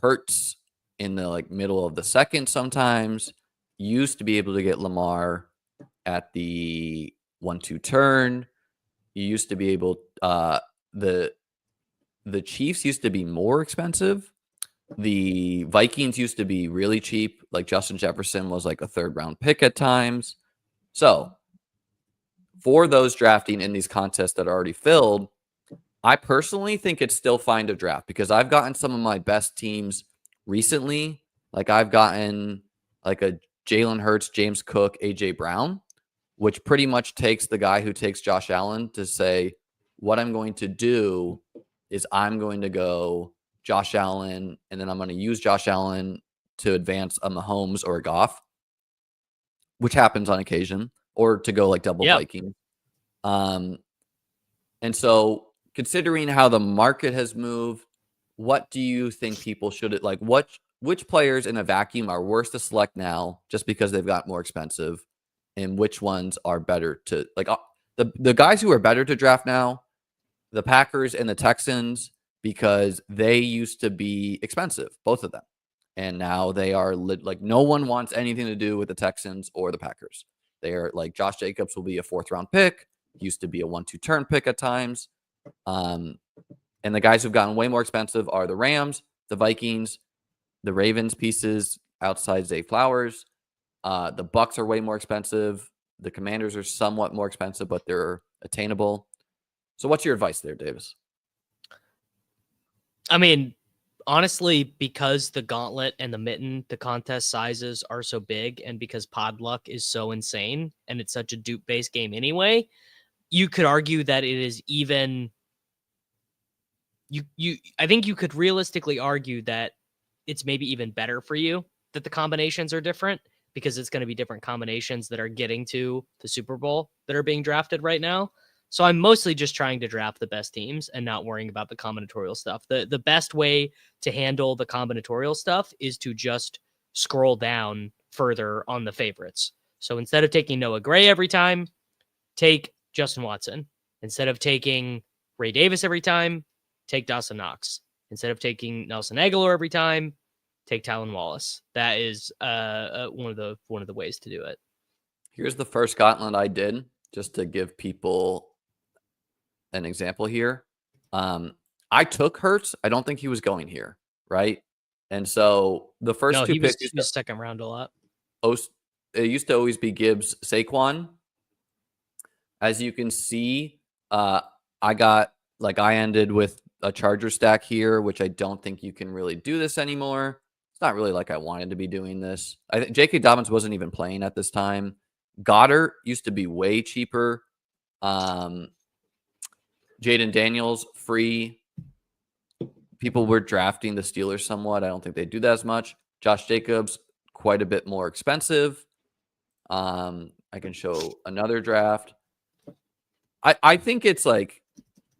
Hurts in the middle of the second sometimes. You used to be able to get Lamar at the 1-2 turn. you used to be able the Chiefs used to be more expensive. The Vikings used to be really cheap. Like Justin Jefferson was like a 3rd round pick at times. So for those drafting in these contests that are already filled, I personally think it's still fine to draft because I've gotten some of my best teams recently. Like I've gotten like a Jalen Hurts, James Cook, AJ Brown, which pretty much takes the guy who takes Josh Allen to say, what I'm going to do is I'm going to go Josh Allen, and then I'm going to use Josh Allen to advance a Mahomes or a Goff, which happens on occasion, or to go like double Viking. And so considering how the market has moved, what do you think people should like? Which players in a vacuum are worse to select now just because they've got more expensive, and which ones are better to like? The guys who are better to draft now, the Packers and the Texans, because they used to be expensive, both of them, and now they are like no one wants anything to do with the Texans or the Packers. They are like Josh Jacobs will be a 4th round pick. Used to be a 1-2 turn pick at times. And the guys who've gotten way more expensive are the Rams, the Vikings, the Ravens pieces outside Zay Flowers. The Bucks are way more expensive. The Commanders are somewhat more expensive, but they're attainable. So what's your advice there, Davis? I mean, honestly, because the gauntlet and the mitten, the contest sizes are so big, and because pod luck is so insane and it's such a dupe-based game anyway, you could argue that it is even I think you could realistically argue that it's maybe even better for you that the combinations are different, because it's going to be different combinations that are getting to the Super Bowl that are being drafted right now. So I'm mostly just trying to draft the best teams and not worrying about the combinatorial stuff. The best way to handle the combinatorial stuff is to just scroll down further on the favorites. So instead of taking Noah Gray every time, take Justin Watson. Instead of taking Ray Davis every time, take Dawson Knox. Instead of taking Nelson Aguilar every time, take Talon Wallace. That is one of the ways to do it. Here's the first gauntlet I did, just to give people an example here. I took Hurts. I don't think he was going here, right? And so the first 2 picks, he was 2nd round a lot. It used to always be Gibbs, Saquon. As you can see, I ended with a Charger stack here, which I don't think you can really do this anymore. It's not really like I wanted to be doing this. I think J.K. Dobbins wasn't even playing at this time. Goddard used to be way cheaper. Jaden Daniels, free. People were drafting the Steelers somewhat. I don't think they do that as much. Josh Jacobs, quite a bit more expensive. I can show another draft. I think it's like,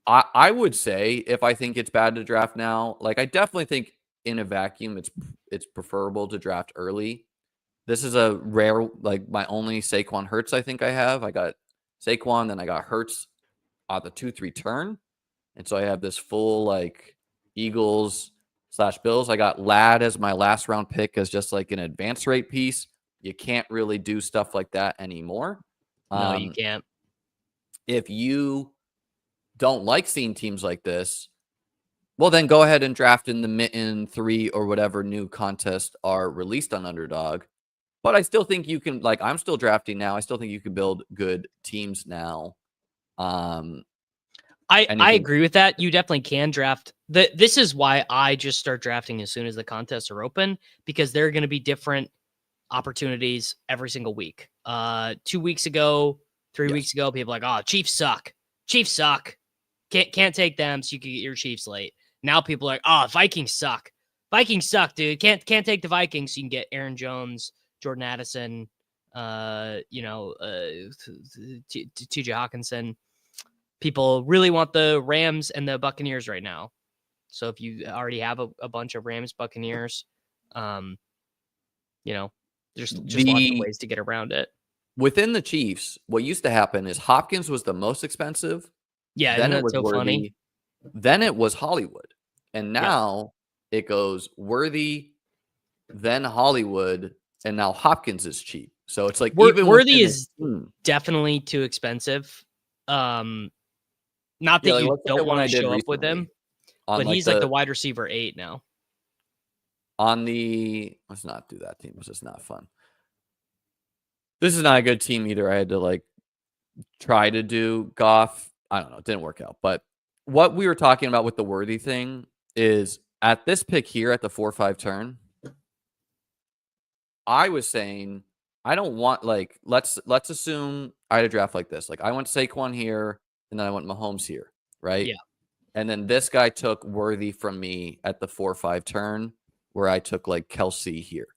I would say if I think it's bad to draft now, like I definitely think in a vacuum, it's preferable to draft early. This is a rare, like my only Saquon Hurts I think I have. I got Saquon, then I got Hurts at the 2-3 turn. And so I have this full like Eagles/Bills. I got Ladd as my last round pick as just like an advance rate piece. You can't really do stuff like that anymore. No, you can't. If you don't like seeing teams like this, well, then go ahead and draft in the mitten 3 or whatever new contests are released on Underdog. But I still think you can, like, I'm still drafting now. I still think you can build good teams now. I agree with that. You definitely can draft. This is why I just start drafting as soon as the contests are open, because there are going to be different opportunities every single week. 2 weeks ago, 3 weeks ago, people were like, oh, Chiefs suck. Chiefs suck. Can't take them, so you can get your Chiefs late. Now people are like, oh, Vikings suck. Vikings suck, dude. Can't take the Vikings, so you can get Aaron Jones, Jordan Addison, TJ Hawkinson. People really want the Rams and the Buccaneers right now. So if you already have a bunch of Rams, Buccaneers, there's lots of ways to get around it. Within the Chiefs, what used to happen is Hopkins was the most expensive. Yeah, then it was so Worthy. Funny? Then it was Hollywood. And now it goes Worthy, then Hollywood, and now Hopkins is cheap. So it's like even Worthy is definitely too expensive. Not Yeah, that like you let's look don't at one want I to did show up with him, recently on but like he's like the wide receiver 8 now. let's not do that team. It's just not fun. This is not a good team either. I had to like try to do Goff. I don't know. It didn't work out. But what we were talking about with the Worthy thing is at this pick here at the 4-5 turn, I was saying I don't want like let's assume I had a draft like this. Like I went Saquon here and then I went Mahomes here, right? Yeah. And then this guy took Worthy from me at the 4-5 turn where I took like Kelsey here.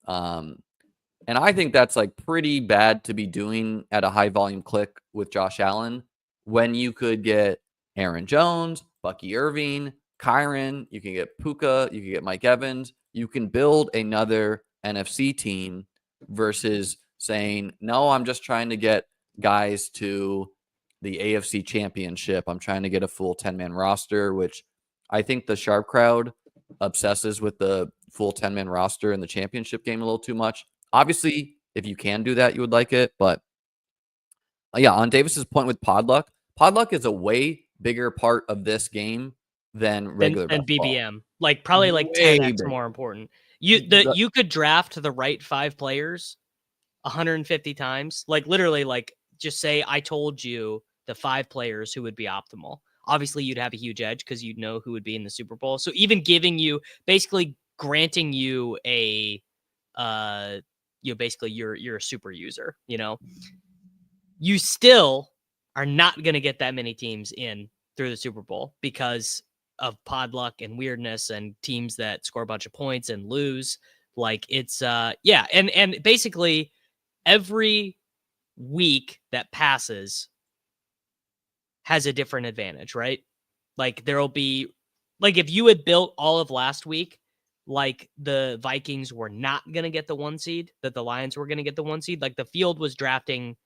And I think that's like pretty bad to be doing at a high volume click with Josh Allen when you could get Aaron Jones, Bucky Irving, Kyron, you can get Puka, you can get Mike Evans. You can build another NFC team versus saying, no, I'm just trying to get guys to the AFC championship. I'm trying to get a full 10-man roster, which I think the Sharp crowd obsesses with the full 10-man roster in the championship game a little too much. Obviously, if you can do that, you would like it. But yeah, on Davis's point with Podluck is a way bigger part of this game than regular than basketball. BBM. Like probably like Way 10x bigger. more important. You could draft the right 5 players 150 times. Like literally, like just say I told you the 5 players who would be optimal. Obviously, you'd have a huge edge because you'd know who would be in the Super Bowl. So even giving you basically granting you a basically you're a super user, you still are not going to get that many teams in through the Super Bowl because of Podluck and weirdness and teams that score a bunch of points and lose. Like it's yeah, and basically every week that passes has a different advantage, right? Like there'll be like if you had built all of last week like the Vikings were not going to get the 1 seed, that the Lions were going to get the 1 seed, like the field was drafting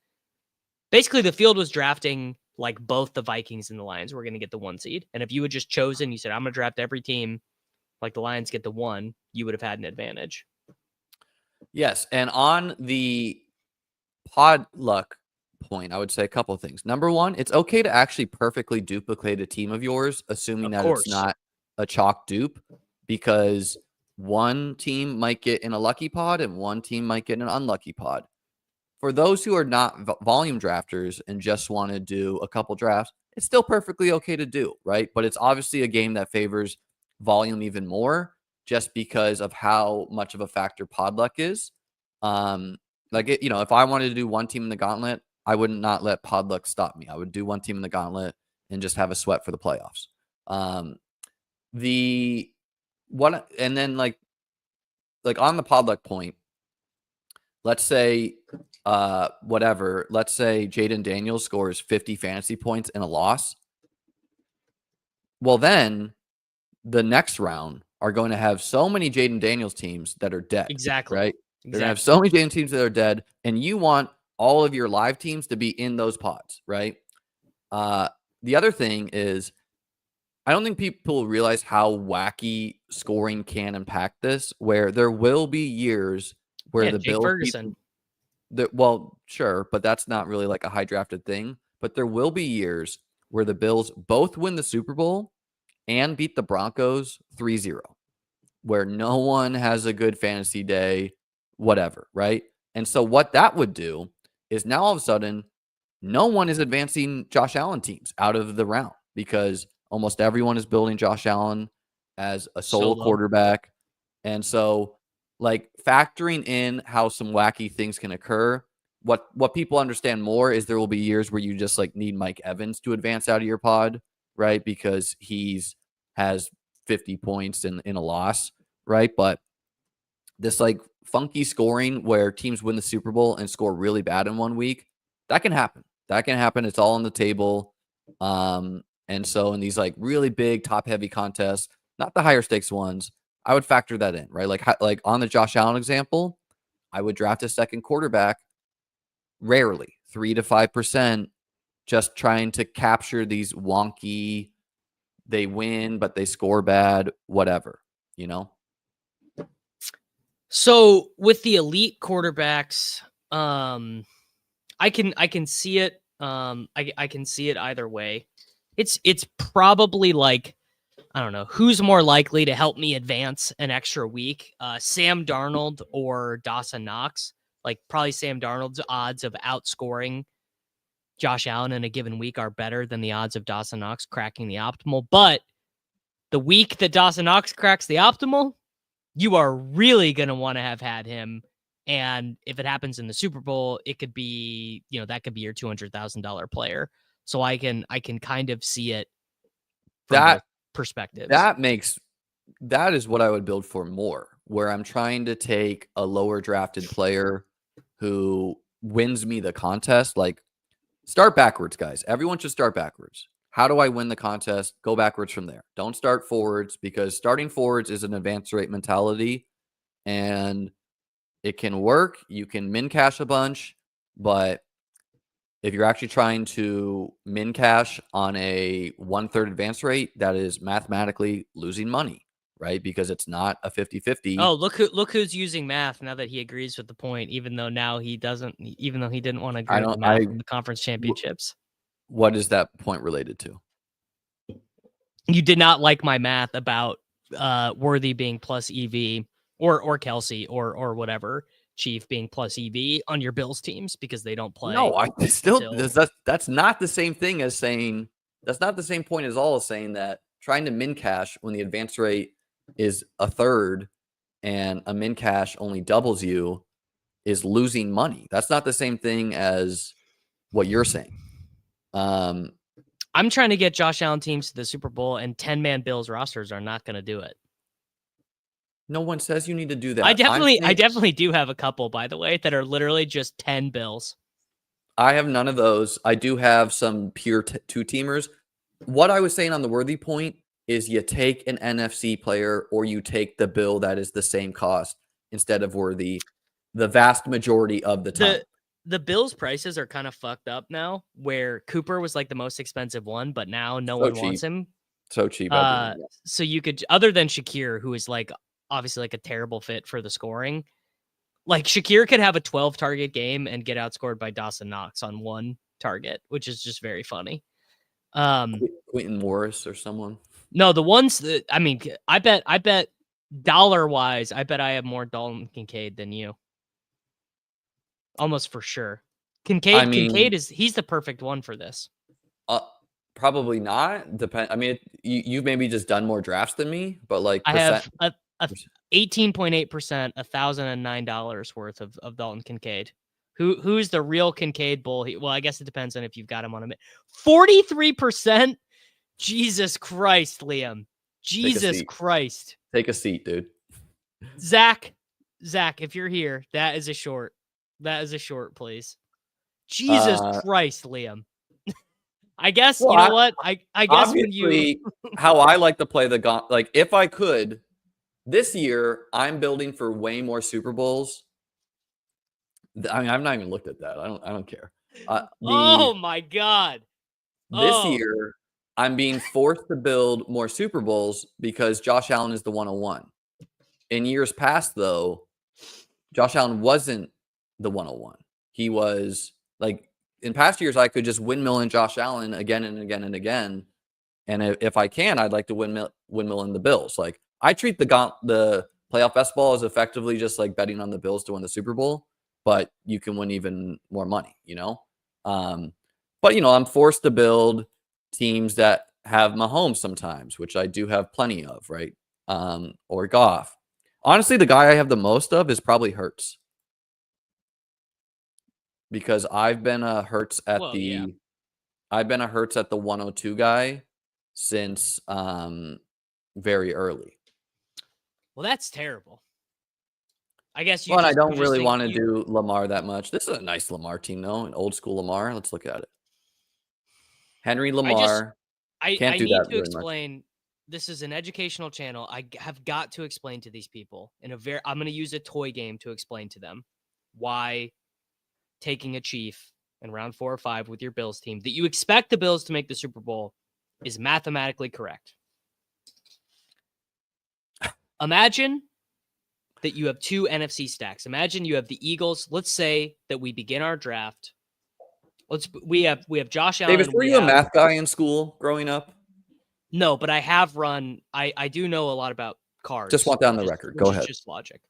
like both the Vikings and the Lions were going to get the 1 seed. And if you had just chosen, you said, I'm going to draft every team like the Lions get the 1, you would have had an advantage. Yes. And on the Podluck point, I would say a couple of things. Number one, it's okay to actually perfectly duplicate a team of yours, assuming that it's not a chalk dupe, because one team might get in a lucky pod and one team might get in an unlucky pod. For those who are not volume drafters and just want to do a couple drafts, it's still perfectly okay to do, right? But it's obviously a game that favors volume even more just because of how much of a factor Podluck is. If I wanted to do one team in the gauntlet, I would not let Podluck stop me. I would do one team in the gauntlet and just have a sweat for the playoffs. And then like on the Podluck point, let's say let's say Jaden Daniels scores 50 fantasy points in a loss. Well, then the next round are going to have so many Jaden Daniels teams that are dead. Exactly. Right? They're going to have so many Jaden teams that are dead, and you want all of your live teams to be in those pods, right? The other thing is, I don't think people realize how wacky scoring can impact this, where there will be years where the Bills Ferguson. Well, sure, but that's not really like a high drafted thing. But there will be years where the Bills both win the Super Bowl and beat the Broncos 3-0, where no one has a good fantasy day, whatever, right? And so what that would do is now all of a sudden, no one is advancing Josh Allen teams out of the round because almost everyone is building Josh Allen as a solo quarterback. And so like factoring in how some wacky things can occur, what people understand more is there will be years where you just like need Mike Evans to advance out of your pod, right? Because has 50 points in a loss, right? But this like funky scoring where teams win the Super Bowl and score really bad in 1 week, that can happen. It's all on the table. And so in these like really big top heavy contests, not the higher stakes ones, I would factor that in, right? Like on the Josh Allen example, I would draft a second quarterback rarely, 3 to 5%, just trying to capture these wonky, they win, but they score bad, whatever, So with the elite quarterbacks, I can see it. I can see it either way. It's probably like, I don't know, who's more likely to help me advance an extra week, Sam Darnold or Dawson Knox? Like probably Sam Darnold's odds of outscoring Josh Allen in a given week are better than the odds of Dawson Knox cracking the optimal. But the week that Dawson Knox cracks the optimal, you are really going to want to have had him. And if it happens in the Super Bowl, it could be, that could be your $200,000 player. So I can kind of see it from both perspectives. That is what I would build for more, where I'm trying to take a lower drafted player who wins me the contest. Like, start backwards, guys. Everyone should start backwards. How do I win the contest? Go backwards from there. Don't start forwards, because starting forwards is an advance rate mentality, and it can work. You can min cash a bunch, but if you're actually trying to min cash on a 1/3 advance rate, that is mathematically losing money, right? Because it's not a 50-50. Oh, look who's using math now that he agrees with the point, even though now he doesn't, even though he didn't want to agree with the math from the conference championships. What is that point related to? You did not like my math about Worthy being plus EV or Kelsey or whatever Chief being plus EV on your Bills teams because they don't play. No, I still that's not the same thing as saying, that's not the same point as all, as saying that trying to min cash when the advance rate is 1/3 and a min cash only doubles you is losing money. That's not the same thing as what you're saying. I'm trying to get Josh Allen teams to the Super Bowl, and 10-man Bills rosters are not going to do it. No one says you need to do that. I definitely do have a couple, by the way, that are literally just 10 Bills. I have none of those. I do have some pure two-teamers. What I was saying on the Worthy point is you take an NFC player or you take the Bill that is the same cost instead of Worthy the vast majority of the time. The Bills' prices are kind of fucked up now, where Cooper was like the most expensive one, but now no one wants him. So cheap. So you could, other than Shakir, who is like obviously like a terrible fit for the scoring, like Shakir could have a 12-target game and get outscored by Dawson Knox on one target, which is just very funny. Quentin Morris or someone. No, the ones that, I mean, I bet dollar-wise, I bet I have more Dalton Kincaid than you. Almost for sure. Kincaid he's the perfect one for this. Probably not. I mean, you've maybe just done more drafts than me, but like I have a 18.8%, $1,009 worth of Dalton Kincaid. Who's the real Kincaid bull? Well, I guess it depends on if you've got him on a 43%. Jesus Christ, Liam. Jesus Christ. Take a seat, dude. Zach, if you're here, that is a short. That is a short, please. Jesus Christ, Liam. I guess, well, you know what? I guess when you... how I like to play the gauntlet, like if I could, this year, I'm building for way more Super Bowls. I mean, I've not even looked at that. I don't care. Oh my God. This year, I'm being forced to build more Super Bowls because Josh Allen is the 101. In years past, though, Josh Allen wasn't the 101. He was like, in past years, I could just windmill in Josh Allen again and again and again. And if I can, I'd like to windmill in the Bills. Like, I treat the playoff best ball as effectively just like betting on the Bills to win the Super Bowl, but you can win even more money, you know? But, you know, I'm forced to build teams that have Mahomes sometimes, which I do have plenty of, right? Or Goff. Honestly, the guy I have the most of is probably Hurts. Because I've been a Hurts at I've been a Hurts at the 102 guy since very early. Well, that's terrible. I guess you. Well, I don't really want to do Lamar that much. This is a nice Lamar team, though, an old school Lamar. Let's look at it. Henry Lamar. I need to explain. This is an educational channel. I have got to explain to these people I'm going to use a toy game to explain to them why taking a Chief in round 4 or 5 with your Bills team that you expect the Bills to make the Super Bowl is mathematically correct. Imagine that you have 2 NFC stacks. Imagine you have the Eagles. Let's say that we begin our draft We have Josh Allen. Davis, were you a math guy in school growing up? No, but I have run. I do know a lot about cards. Just want down the record. Go ahead. Just logic.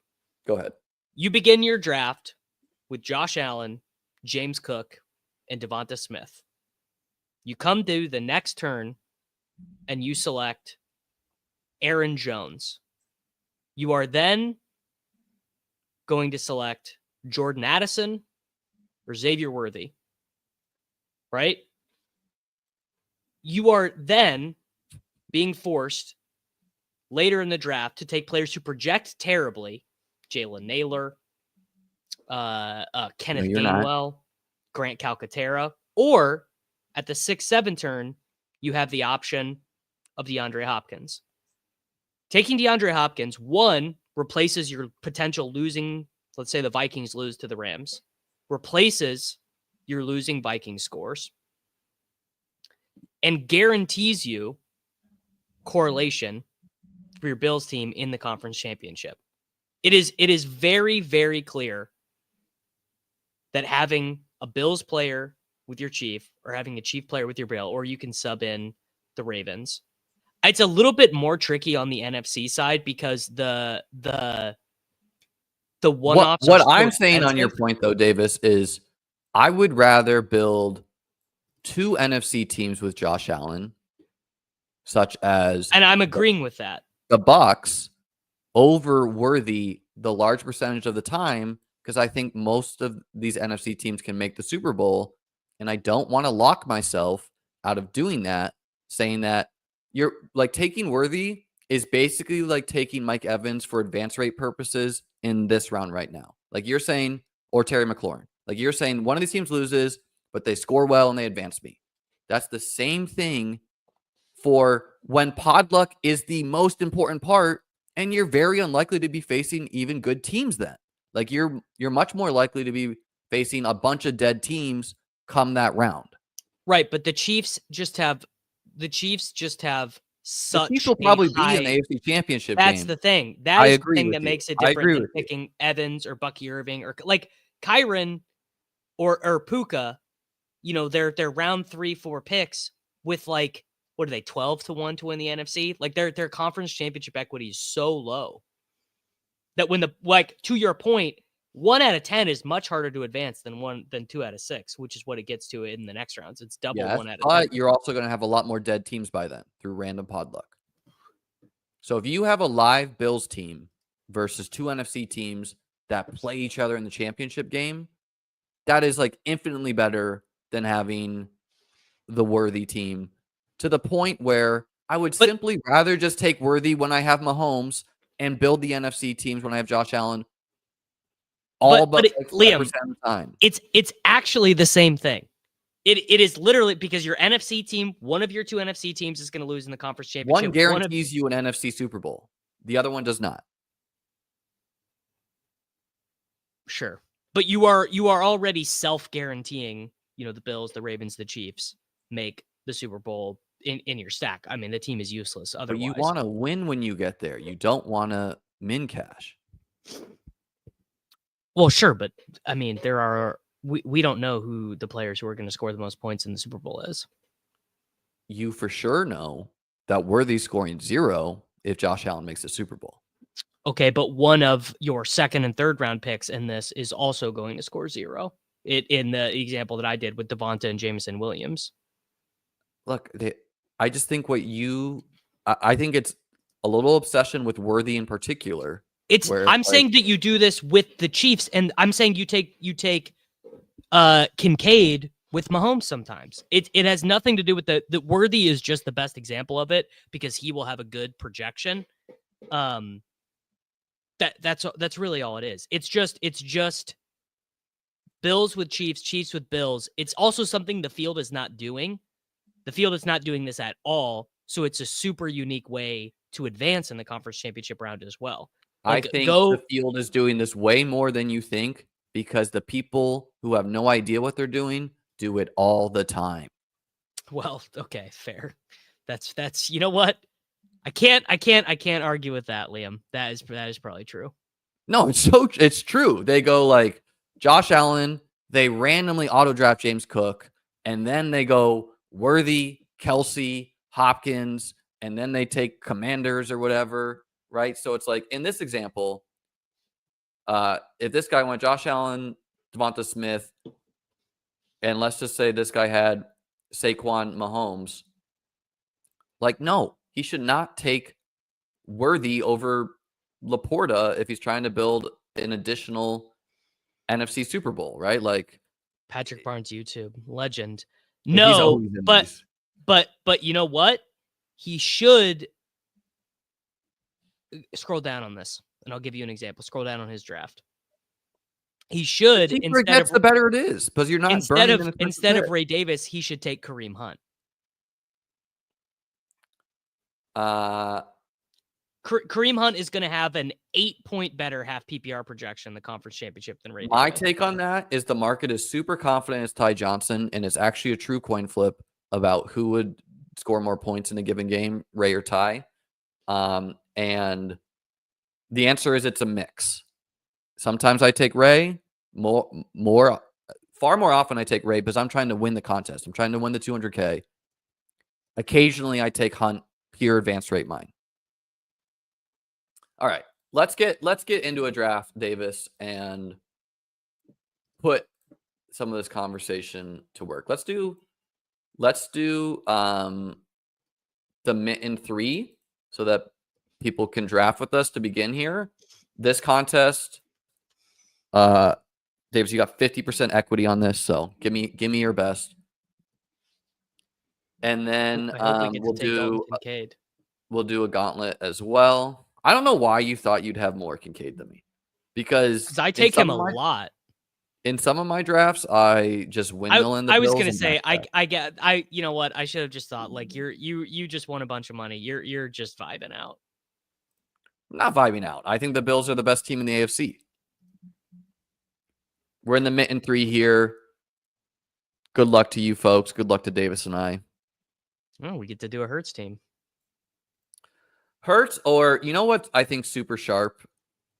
Go ahead. You begin your draft with Josh Allen, James Cook, and Devonta Smith. You come to the next turn and you select Aaron Jones. You are then going to select Jordan Addison or Xavier Worthy, right? You are then being forced later in the draft to take players who project terribly. Jalen Naylor, Kenneth Gainwell, Grant Calcaterra, or at the 6-7 turn, you have the option of DeAndre Hopkins. Taking DeAndre Hopkins, one, replaces your potential losing, let's say the Vikings lose to the Rams, replaces your losing Vikings scores, and guarantees you correlation for your Bills team in the conference championship. It is very, very clear that having a Bills player with your Chief or having a Chief player with your Bill, or you can sub in the Ravens. It's a little bit more tricky on the NFC side because the one-offs. What I'm saying on your point, though, Davis, is I would rather build 2 NFC teams with Josh Allen, such as, and I'm agreeing with that, the Bucs over Worthy the large percentage of the time, because I think most of these NFC teams can make the Super Bowl, and I don't want to lock myself out of doing that, saying that you're like taking Worthy is basically like taking Mike Evans for advance rate purposes in this round right now. Like you're saying, or Terry McLaurin, like you're saying one of these teams loses, but they score well and they advance me. That's the same thing for when pod luck is the most important part, and you're very unlikely to be facing even good teams then. Like you're much more likely to be facing a bunch of dead teams come that round. Right, but the Chiefs just have such the Chiefs will probably high, be in the AFC Championship that's game. the thing. That is the thing that makes it different than picking Evans or Bucky Irving or like Kyron or Puka. You know, they're round 3-4 picks with like, what are they, 12-1 to win the NFC? Like their conference championship equity is so low that when to your point, 1 out of 10 is much harder to advance than 2 out of 6, which is what it gets to in the next rounds. It's double 1 out of 10. But you're also going to have a lot more dead teams by then through random pod luck. So if you have a live Bills team versus 2 NFC teams that play each other in the championship game, that is like infinitely better than having the Worthy team, to the point where I would simply rather just take Worthy when I have Mahomes and build the NFC teams when I have Josh Allen. But Liam, of the time. It's actually the same thing. It is literally because your NFC team, one of your 2 NFC teams is going to lose in the conference championship. One guarantees you an NFC Super Bowl. The other one does not. Sure. But you are already self-guaranteeing, you know, the Bills, the Ravens, the Chiefs make the Super Bowl in your stack. I mean, the team is useless otherwise. But you want to win when you get there. You don't want to min cash. Well, sure, but I mean, we don't know who the players who are going to score the most points in the Super Bowl is. You for sure know that Worthy's scoring 0 if Josh Allen makes the Super Bowl. Okay, but one of your 2nd and 3rd round picks in this is also going to score 0. In the example that I did with Devonta and Jameson Williams. Look, I just think I think it's a little obsession with Worthy in particular. I'm saying that you do this with the Chiefs, and I'm saying you take Kincaid with Mahomes sometimes. It has nothing to do with the Worthy is just the best example of it because he will have a good projection. That's really all it is. It's just Bills with Chiefs, Chiefs with Bills. It's also something the field is not doing. The field is not doing this at all, so it's a super unique way to advance in the conference championship round as well. Like, I think the field is doing this way more than you think because the people who have no idea what they're doing do it all the time. Well, okay, fair. That's you know what? I can't argue with that, Liam. That is probably true. No, it's true. They go like Josh Allen they randomly auto draft James Cook, and then they go Worthy, Kelsey, Hopkins, and then they take Commanders or whatever, right? So it's like in this example, if this guy went Josh Allen, Devonta Smith, and let's just say this guy had Saquon Mahomes, like, no, he should not take Worthy over Laporta if he's trying to build an additional NFC Super Bowl, right? Like Patrick Barnes, YouTube legend. he's No, always in but these. but you know what? He should scroll down on this, and I'll give you an example. Scroll down on his draft. He should The deeper it gets, the better it is, because you're not burning in instead of Ray Davis, he should take Kareem Hunt. Kareem Hunt is going to have an 8-point better half PPR projection in the conference championship than Ray Davis. My take on that is the market is super confident it's Ty Johnson, and it's actually a true coin flip about who would score more points in a given game, Ray or Ty. And the answer is it's a mix. Sometimes I take Ray, far more often I take Ray because I'm trying to win the contest. I'm trying to win the 200K. Occasionally I take Hunt, pure advanced rate mine. All right, let's get into a draft, Davis, and put some of this conversation to work. Let's do the mint in 3 so that people can draft with us to begin here. This contest, Davis, you got 50% equity on this, so give me your best. And then we'll do a gauntlet as well. I don't know why you thought you'd have more Kincaid than me, because I take him a lot. In some of my drafts, I just windmill in the I was gonna say you know what? I should have just thought like you just won a bunch of money. You're just vibing out. I'm not vibing out. I think the Bills are the best team in the AFC. We're in the mint in 3 here. Good luck to you folks. Good luck to Davis and I. Oh, we get to do a Hurts team. Hurts, or you know what I think super sharp,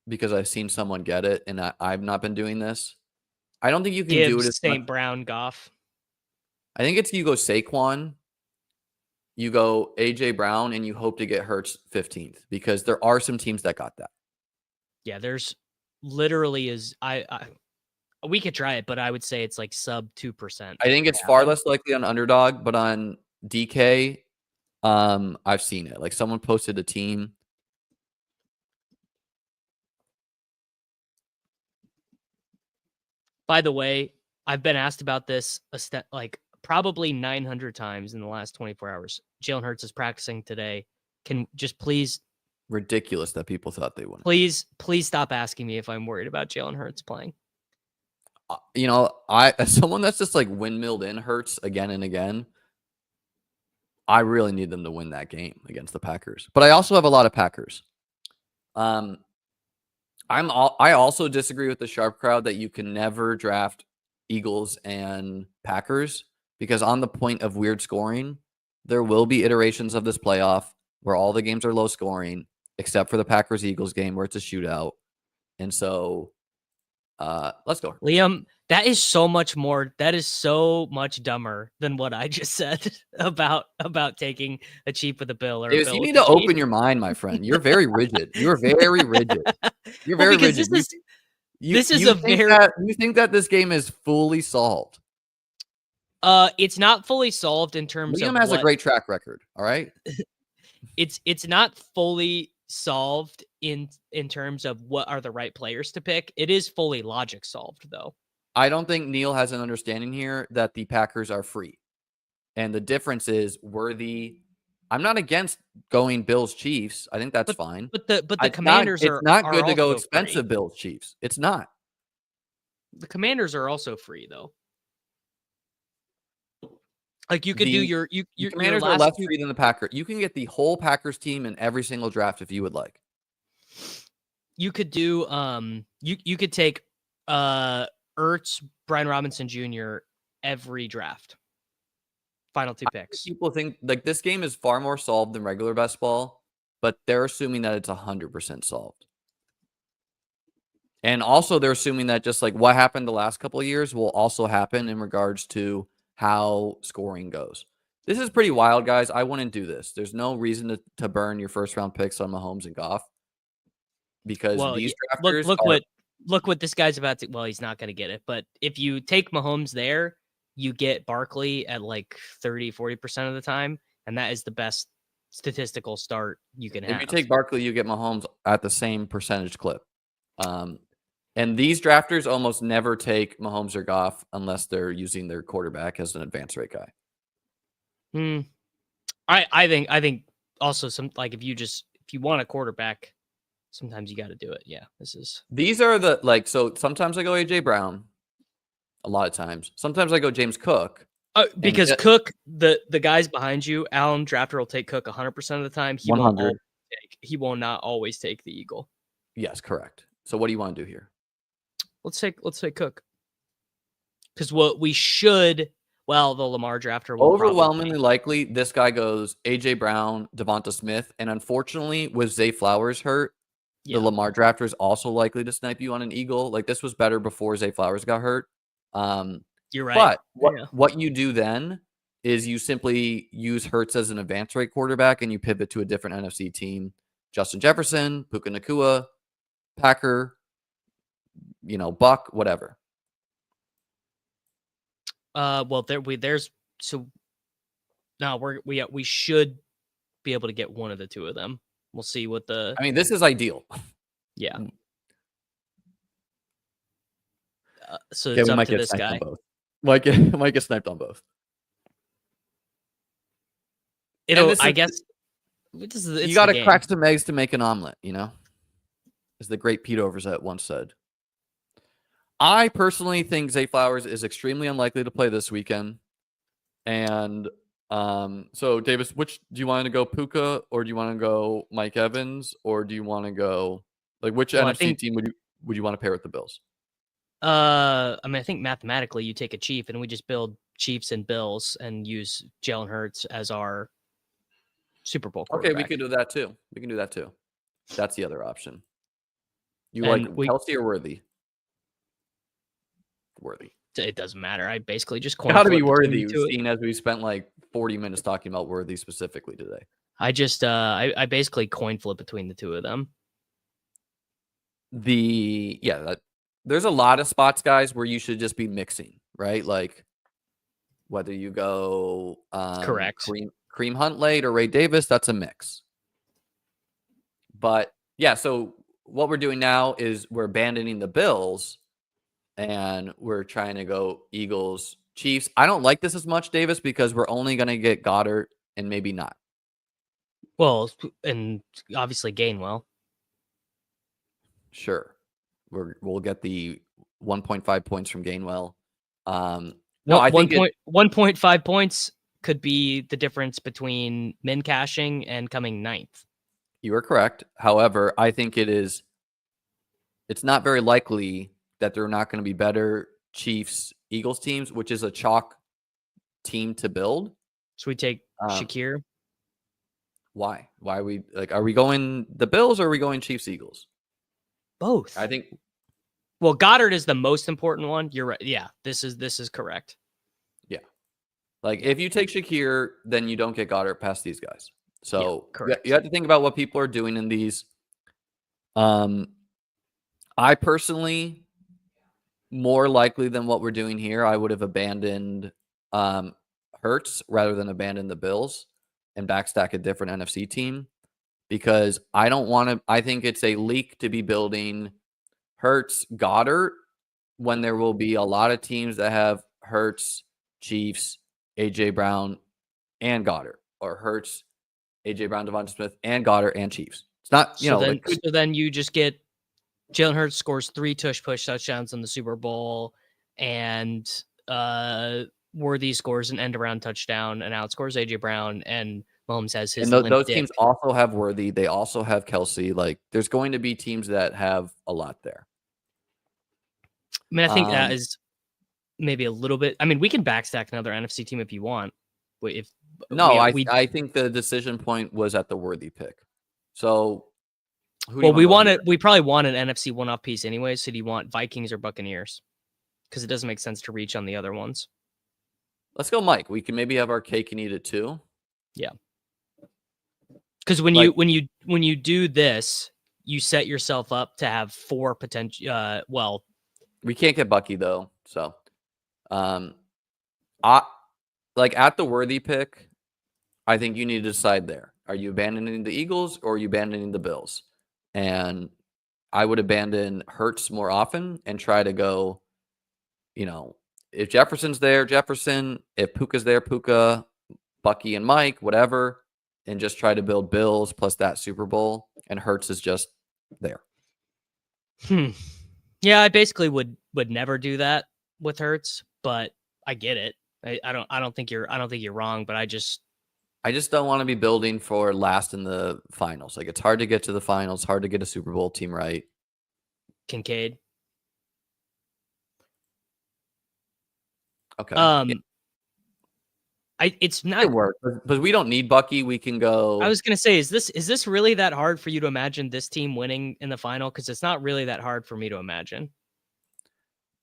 because I've seen someone get it and I've not been doing this. I don't think you can do it as St. Brown Goff. I think it's you go Saquon, you go AJ Brown, and you hope to get Hurts 15th, because there are some teams that got that. Yeah, there's literally we could try it, but I would say it's like sub 2%. I think it's far less likely on Underdog, but on DK, I've seen it. Like someone posted a team. By the way, I've been asked about this like probably 900 times in the last 24 hours. Jalen Hurts is practicing today. Can just please. Ridiculous that people thought they wouldn't. Please stop asking me if I'm worried about Jalen Hurts playing. You know, as someone that's just like windmilled in Hurts again and again, I really need them to win that game against the Packers. But I also have a lot of Packers. I also disagree with the sharp crowd that you can never draft Eagles and Packers, because on the point of weird scoring, there will be iterations of this playoff where all the games are low scoring, except for the Packers-Eagles game where it's a shootout. And so let's go. Liam, that is so much dumber than what I just said about taking a cheap with a bill or Davis, you need to open your mind, my friend. You're very rigid. You're very rigid. You're very rigid. You think that this game is fully solved? It's not fully solved in terms of Liam has a great track record. All right. It's not fully solved in terms of what are the right players to pick. It is fully logic solved, though. I don't think Neil has an understanding here that the Packers are free, and the difference is Worthy. I'm not against going Bills Chiefs. I think that's fine. But the Commanders are not good to go expensive free. Bills Chiefs. It's not. The Commanders are also free, though. Like you could do your Commanders are less free than the Packers. You can get the whole Packers team in every single draft if you would like. You could do you could take Ertz, Brian Robinson Jr. every draft. Final 2 picks. People think like this game is far more solved than regular best ball, but they're assuming that it's 100% solved. And also, they're assuming that just like what happened the last couple of years will also happen in regards to how scoring goes. This is pretty wild, guys. I wouldn't do this. There's no reason to burn your first round picks on Mahomes and Goff because Well, these look drafters are. look what this guy's about to. Well, he's not going to get it, but if you take Mahomes there, you get Barkley at like 30-40% of the time, and that is the best statistical start you can have. If you take Barkley, you get Mahomes at the same percentage clip. And these drafters almost never take Mahomes or Goff unless they're using their quarterback as an advance rate guy. I think also some like if you want a quarterback, sometimes you got to do it. Yeah, these are the like so sometimes I go AJ Brown, a lot of times. Sometimes I go James Cook. Because Cook, the guys behind you, Allen Drafter will take Cook 100% of the time. He will not always take the Eagle. Yes, correct. So what do you want to do here? Let's take Cook. Because what we should, the Lamar Drafter will overwhelmingly likely this guy goes AJ Brown, Devonta Smith, and unfortunately with Zay Flowers hurt, the Lamar Drafter is also likely to snipe you on an Eagle. Like this was better before Zay Flowers got hurt. You're right. But what you do then is you simply use Hurts as an advance rate quarterback and you pivot to a different NFC team. Justin Jefferson, Puka Nacua, Packer, Buck, whatever. We should be able to get one of the two of them. We'll see what the. I mean, this is ideal. Yeah. So it's up to this guy. Might get sniped on both. I guess. You got to crack some eggs to make an omelet, as the great Pete Overzet once said. I personally think Zay Flowers is extremely unlikely to play this weekend. And so, Davis, which do you want to go Puka or do you want to go Mike Evans or do you want to go which NFC team would you want to pair with the Bills? I think mathematically you take a Chief and we just build Chiefs and Bills and use Jalen Hurts as our Super Bowl quarterback. Okay, we can do that too. That's the other option. You like Kelsey or Worthy? Worthy. It doesn't matter. I basically just got to be Worthy, seeing as we spent like 40 minutes talking about Worthy specifically today. I just I basically coin flip between the two of them. There's a lot of spots, guys, where you should just be mixing, right? Like whether you go correct Kareem Hunt late or Ray Davis, that's a mix. But yeah, so what we're doing now is we're abandoning the Bills and we're trying to go Eagles, Chiefs. I don't like this as much, Davis, because we're only going to get Goddard and maybe not. Well, and obviously Gainwell. Sure. We'll get the 1.5 points from Gainwell. I think 1.5 points could be the difference between min cashing and coming ninth. You are correct. However, I think it's not very likely that they're not going to be better Chiefs Eagles teams, which is a chalk team to build. So we take Shakir. Why? Why are we going the Bills or are we going Chiefs Eagles? Both. I think. Well, Goddard is the most important one. You're right. Yeah, this is correct. Yeah. Like if you take Shakir, then you don't get Goddard past these guys. So you have to think about what people are doing in these. I personally, more likely than what we're doing here, I would have abandoned Hurts rather than abandon the Bills and backstack a different NFC team because I don't want to. I think it's a leak to be building Hurts Goddard when there will be a lot of teams that have Hurts, Chiefs, AJ Brown, and Goddard, or Hurts, AJ Brown, Devonta Smith, and Goddard and Chiefs. It's not, So then you just get Jalen Hurts scores 3 tush-push touchdowns in the Super Bowl, and Worthy scores an end-around touchdown and outscores AJ Brown, and Mahomes has his. And those teams also have Worthy. They also have Kelsey. Like, there's going to be teams that have a lot there. I mean, I think that is maybe a little bit. I mean, we can backstack another NFC team if you want. I think the decision point was at the Worthy pick. So Who do Well, you want to we probably want an NFC one-off piece anyway. So do you want Vikings or Buccaneers? Because it doesn't make sense to reach on the other ones. Let's go, Mike. We can maybe have our cake and eat it too. Yeah. Because when you do this, you set yourself up to have 4 potential. Well, we can't get Bucky though, so I like at the worthy pick. I think you need to decide there. Are you abandoning the Eagles or are you abandoning the Bills? And I would abandon Hurts more often and try to go, if Jefferson's there, Jefferson. If Puka's there, Puka, Bucky and Mike, whatever, and just try to build Bills plus that Super Bowl. And Hurts is just there. Yeah, I basically would never do that with Hurts, but I get it. I don't think you're wrong, but I just don't want to be building for last in the finals. Like, it's hard to get to the finals, hard to get a Super Bowl team right. Kincaid. Okay. It's not it work, but we don't need Bucky. We can go. I was gonna say, is this really that hard for you to imagine this team winning in the final? Because it's not really that hard for me to imagine.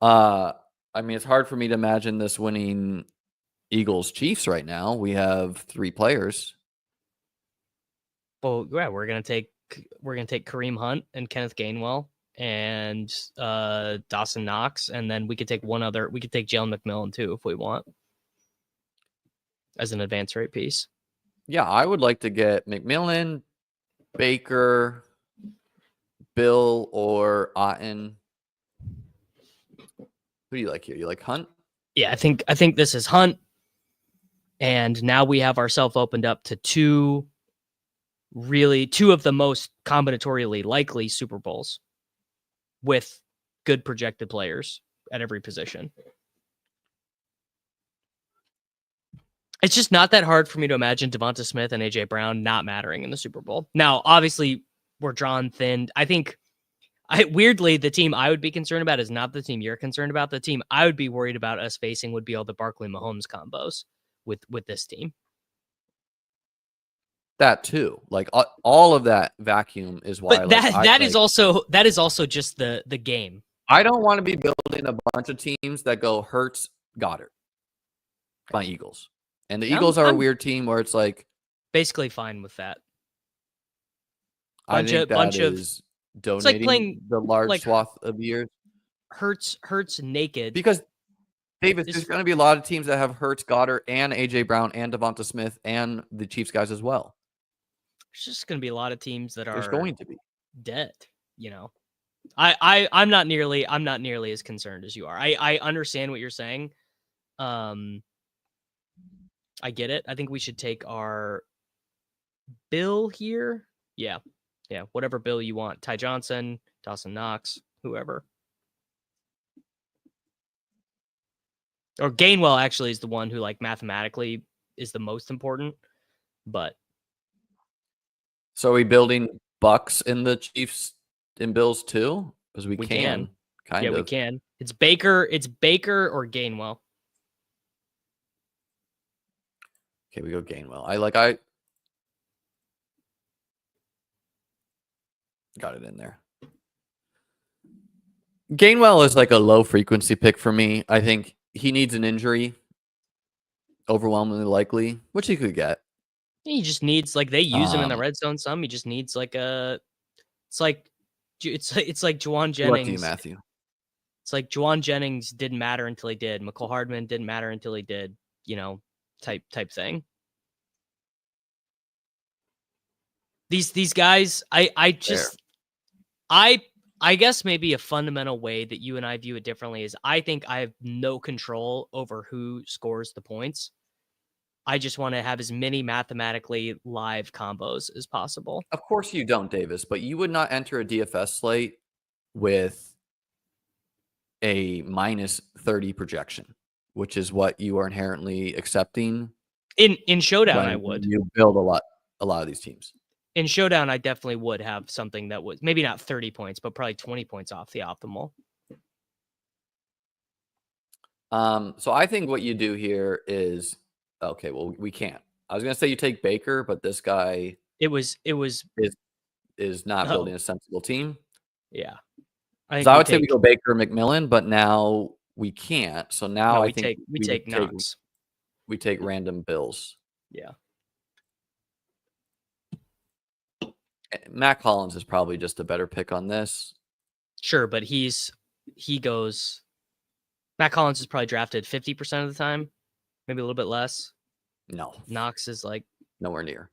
I mean, it's hard for me to imagine this winning Eagles Chiefs right now. We have 3 players. Well, yeah, we're gonna take Kareem Hunt and Kenneth Gainwell and Dawson Knox, and then we could take one other. We could take Jalen McMillan too if we want as an advance rate piece. Yeah, I would like to get McMillan, Baker, Bill, or Otten. Who do you like here? You like Hunt? Yeah, I think this is Hunt, and now we have ourselves opened up to two of the most combinatorially likely Super Bowls with good projected players at every position. It's just not that hard for me to imagine Devonta Smith and AJ Brown not mattering in the Super Bowl. Now, obviously, we're drawn thin. I think, weirdly, the team I would be concerned about is not the team you're concerned about. The team I would be worried about us facing would be all the Barkley Mahomes combos with this team. That too, like all of that vacuum is why. But that is also just the game. I don't want to be building a bunch of teams that go Hurts, Goddard. My Eagles. And the Eagles are a weird team where it's like basically fine with that. Bunch of donating it's like playing the large swath of years. Hurts naked. Because Davis, there's going to be a lot of teams that have Hurts, Goddard, and AJ Brown, and Devonta Smith, and the Chiefs guys as well. There's just going to be a lot of teams that are going to be dead. I'm not nearly as concerned as you are. I understand what you're saying. I get it. I think we should take our Bill here. Yeah. Whatever Bill you want. Ty Johnson, Dawson Knox, whoever. Or Gainwell actually is the one who mathematically is the most important. But so are we building Bucks in the Chiefs and Bills too? Because we can. Kind of. We can. It's Baker or Gainwell. Okay, we go Gainwell. I got it in there. Gainwell is like a low frequency pick for me. I think he needs an injury, overwhelmingly likely, which he could get. He just needs they use him in the red zone some. He just needs it's like Juwan Jennings. What do you, Matthew? It's like Juwan Jennings didn't matter until he did. McCole Hardman didn't matter until he did. Type thing. These guys, I guess maybe a fundamental way that you and I view it differently is I think I have no control over who scores the points. I just want to have as many mathematically live combos as possible. Of course you don't, Davis, but you would not enter a DFS slate with a minus 30 projection, which is what you are inherently accepting. In Showdown, I would. You build a lot of these teams. In Showdown, I definitely would have something that was maybe not 30 points, but probably 20 points off the optimal. So I think what you do here is okay. Well, we can't. I was gonna say you take Baker, but this guy is is not building a sensible team. Yeah. So I would say we go Baker McMillan, but now we can't. So now I think we take Knox. We take random Bills. Yeah. Matt Collins is probably just a better pick on this. Sure, but Matt Collins is probably drafted 50% of the time, maybe a little bit less. No. Knox is like nowhere near.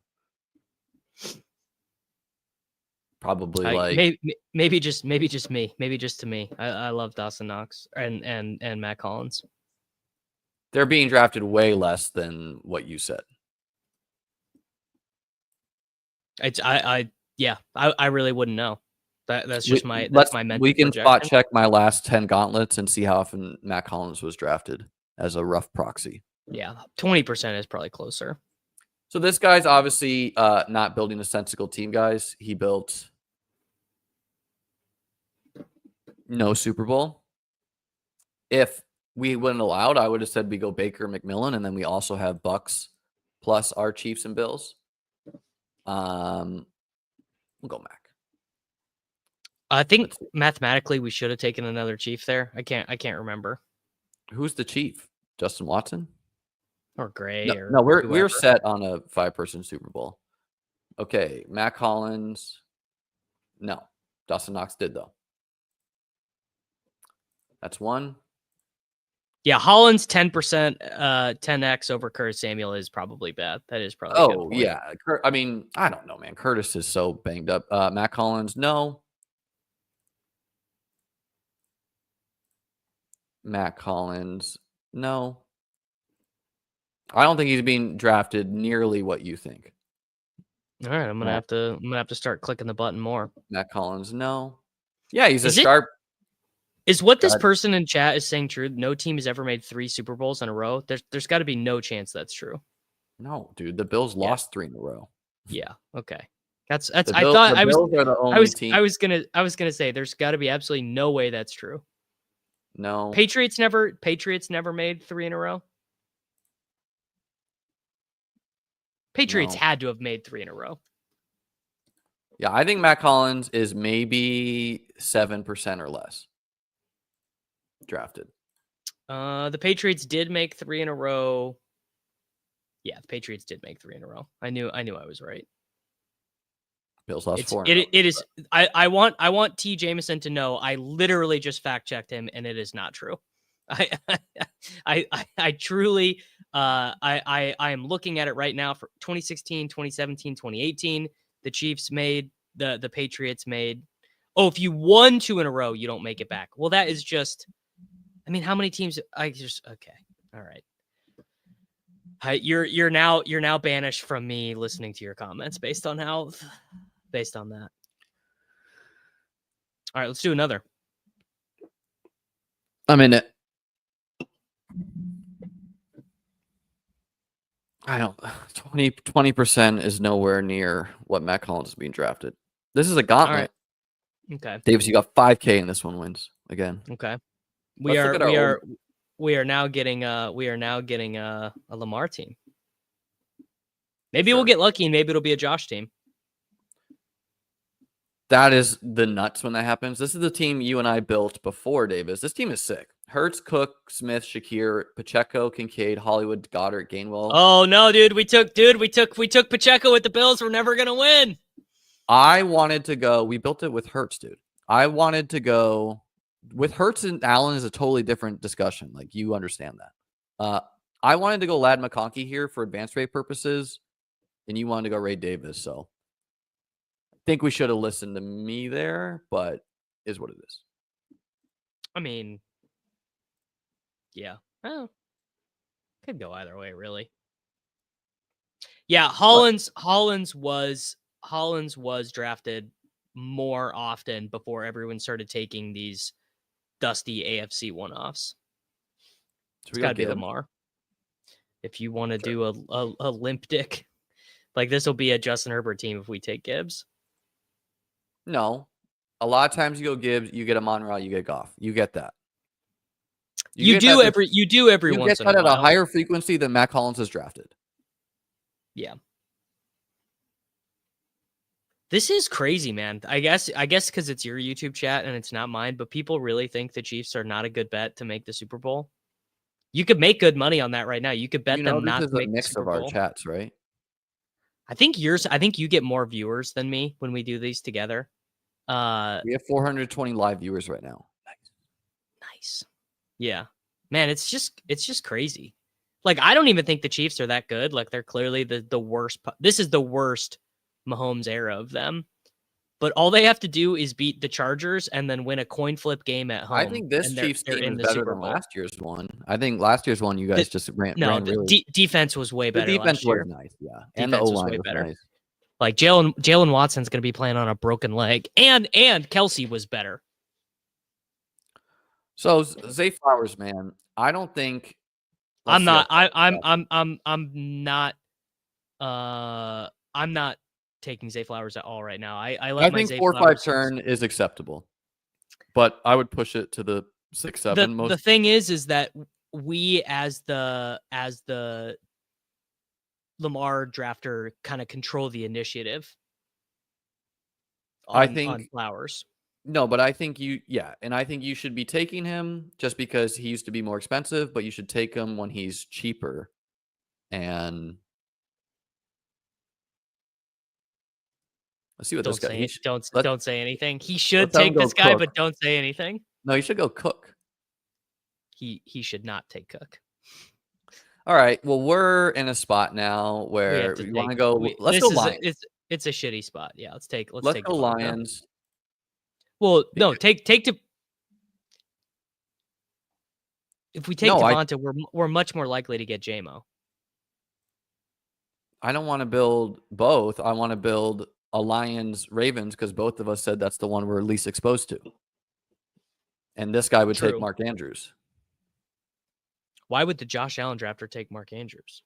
Probably like maybe just me. Maybe just to me. I love Dawson Knox and Matt Collins. They're being drafted way less than what you said. I really wouldn't know. That's just my mental we can projection. spot check my last 10 gauntlets and see how often Matt Collins was drafted as a rough proxy. Yeah, 20% is probably closer. So this guy's obviously not building a sensible team, guys. He built no Super Bowl. If we wouldn't allowed, I would have said we go Baker McMillan, and then we also have Bucks plus our Chiefs and Bills. We'll go Mac. I think mathematically we should have taken another Chief there. I can't remember. Who's the Chief? Justin Watson or Gray? No, we're set on a 5-person Super Bowl. Okay, Matt Collins. No, Dawson Knox did though. That's one. Yeah, Holland's 10%, 10x over Curtis Samuel is probably bad. That is probably. Oh yeah, I mean I don't know, man. Curtis is so banged up. Matt Collins, no. Matt Collins, no. I don't think he's being drafted nearly what you think. All right, I'm gonna have to start clicking the button more. Matt Collins, no. Yeah, he's a sharp. Is what this person in chat is saying true? No team has ever made 3 Super Bowls in a row. There's got to be no chance that's true. No, dude, the Bills lost 3 in a row. Yeah. Okay. That's. I thought I was gonna say there's got to be absolutely no way that's true. No. Patriots never made 3 in a row. Patriots had to have made 3 in a row. Yeah, I think Matt Collins is maybe 7% or less drafted. The Patriots did make 3 in a row. Yeah, the Patriots did make 3 in a row. I knew I was right. Bills lost 4. It is. I want T. Jameson to know I literally just fact checked him, and it is not true. I truly I am looking at it right now for 2016, 2017, 2018. The Chiefs made the Patriots made. Oh, if you won 2 in a row, you don't make it back. Well, that is just. I mean, how many teams? Okay. All right. You're now banished from me listening to your comments based on that. All right, let's do another. I'm in it. I don't 20% is nowhere near what Matt Collins is being drafted. This is a gauntlet. Right. Okay. Davis, you got 5K and this one wins again. Okay. We are now getting a Lamar team. Maybe we'll get lucky and maybe it'll be a Josh team. That is the nuts when that happens. This is the team you and I built before, Davis. This team is sick. Hurts, Cook, Smith, Shakir, Pacheco, Kincaid, Hollywood, Goddard, Gainwell. Oh no, dude. We took Pacheco with the Bills. We're never gonna win. I wanted to go. We built it with Hurts, dude. I wanted to go with Hurts and Allen is a totally different discussion. Like you understand that. I wanted to go Lad McConkey here for advanced rate purposes, and you wanted to go Ray Davis. So I think we should have listened to me there, but is what it is. I mean, yeah. Oh, could go either way, really. Yeah, Hollins was drafted more often before everyone started taking these dusty AFC one-offs. It's got to be Lamar. If you want to do a limp dick, like this will be a Justin Herbert team if we take Gibbs. No. A lot of times you go Gibbs, you get a Monroe, you get Goff. You get that. You do every once in a while. You get that at a higher frequency than Matt Collins has drafted. Yeah. This is crazy, man. I guess because it's your YouTube chat and it's not mine, but people really think the Chiefs are not a good bet to make the Super Bowl. You could make good money on that right now. You could bet them this not is to a make the mix Super of our Bowl. chats, right? I think you get more viewers than me when we do these together. We have 420 live viewers right now. Nice. Yeah. Man, it's just crazy. Like, I don't even think the Chiefs are that good. Like, they're clearly the worst. This is the worst Mahomes era of them. But all they have to do is beat the Chargers and then win a coin flip game at home. I think this and Chiefs they're team in is the better Super than Bowl. last year's one. I think last year's one you guys just ran really. Defense was way better. The defense last year. was nice, yeah, and Defense the was O-line way was better. nice. Like Jalen Watson's going to be playing on a broken leg, and Kelsey was better. So Zay Flowers, man, I don't think. I'm not taking Zay Flowers at all right now. I think 4-5 turn is acceptable, but I would push it to the 6-7. The thing is that we as the Lamar drafter kind of control the initiative. On Flowers. No, but I think and I think you should be taking him just because he used to be more expensive, but you should take him when he's cheaper. And let's see what this guy. Don't say anything. He should take this guy, but don't say anything. No, you should go Cook. He should not take Cook. All right. Well, we're in a spot now where we want to go. Let's go Lions. It's a shitty spot. Yeah, let's take go Lions. Well, no, take to. If we take Devonta, we're much more likely to get JMO. I don't want to build both. I want to build a Lions Ravens because both of us said that's the one we're least exposed to. And this guy would take Mark Andrews. Why would the Josh Allen drafter take Mark Andrews?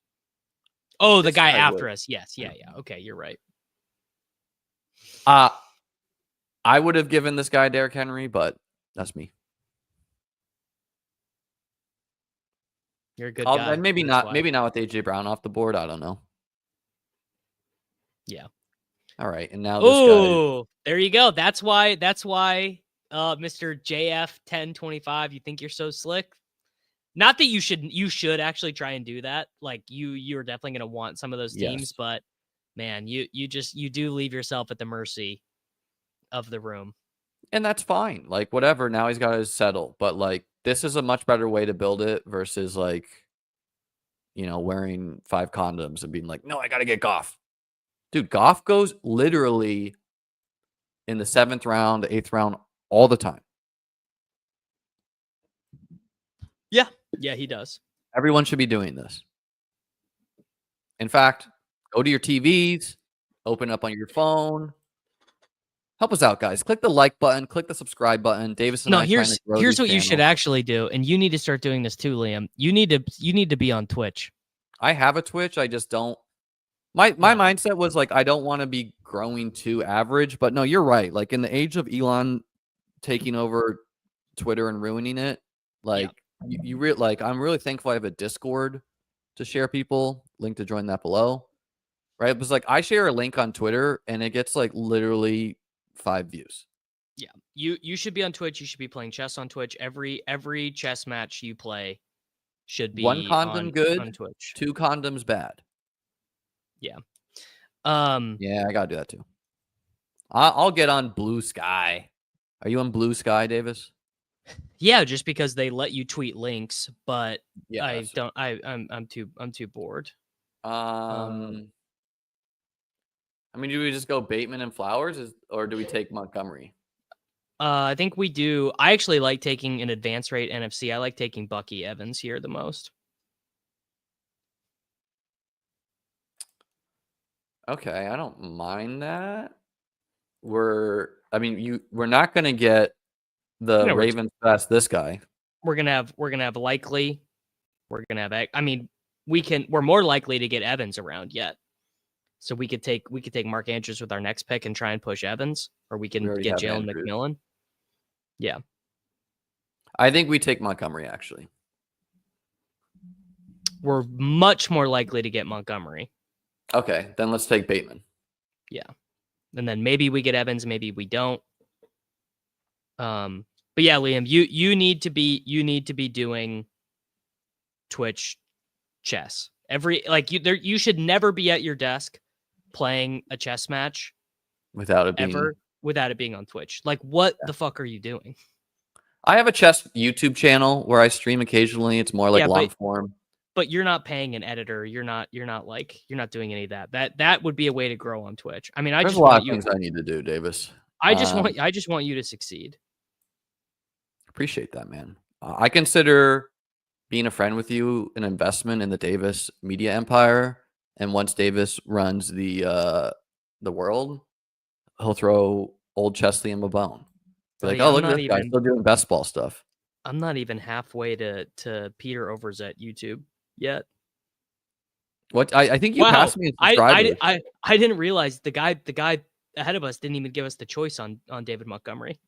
Oh, the guy after us. Yes. Yeah. Okay, you're right. I would have given this guy Derrick Henry, but that's me. You're a good guy. And maybe not with AJ Brown off the board. I don't know. Yeah. All right. And now this guy. There you go. That's why Mr. JF 1025, you think you're so slick. Not that you should actually try and do that. Like you're definitely going to want some of those teams, but man, you do leave yourself at the mercy of the room. And that's fine. Like whatever. Now he's got to settle. But like this is a much better way to build it versus like, wearing 5 condoms and being like, no, I got to get Goff. Dude, Goff goes literally in the 7th round, the 8th round all the time. Yeah. Yeah, he does. Everyone should be doing this. In fact, go to your TVs, open up on your phone. Help us out, guys. Click the like button, click the subscribe button. Davis and here's what you should actually do, and you need to start doing this too, Liam. You need to be on Twitch. I have a Twitch. I just don't. My mindset was like I don't want to be growing too average, but no, you're right. Like in the age of Elon taking over Twitter and ruining it, like I'm really thankful I have a Discord to share people. Link to join that below. Right? It was like I share a link on Twitter and it gets like literally 5 views. Yeah. You should be on Twitch. You should be playing chess on Twitch. Every chess match you play should be 1 condom good, on Twitch. 2 condoms bad. Yeah. Yeah, I gotta do that too. I'll get on Blue Sky. Are you on Blue Sky, Davis? Yeah, just because they let you tweet links, but yeah, I'm too bored. I mean, do we just go Bateman and Flowers, or do we take Montgomery? I think we do. I actually like taking an advance rate NFC. I like taking Bucky Evans here the most. Okay, I don't mind that. We're not going to get the Ravens past this guy. We're gonna have likely. We're gonna have. I mean, we're more likely to get Evans around yet. So we could take Mark Andrews with our next pick and try and push Evans, or we can get Jalen McMillan. Yeah. I think we take Montgomery, actually. We're much more likely to get Montgomery. Okay, then let's take Bateman. Yeah. And then maybe we get Evans, maybe we don't. But yeah, Liam, you need to be doing Twitch chess. You should never be at your desk playing a chess match without it being ever without it being on Twitch. Like, what the fuck are you doing? I have a chess YouTube channel where I stream occasionally. It's more like Yeah, long form. But you're not paying an editor. You're not doing any of that. That would be a way to grow on Twitch. I mean, There's a lot of things I need to do, Davis. I just want you to succeed. Appreciate that, man. I consider being a friend with you an investment in the Davis media empire. And once Davis runs the world, he'll throw old Chesley in a bone. Be like, oh, look at this guy still doing best ball stuff. I'm not even halfway to Peter Overzet YouTube yet. What I think you passed me in subscribers. I didn't realize the guy ahead of us didn't even give us the choice on David Montgomery.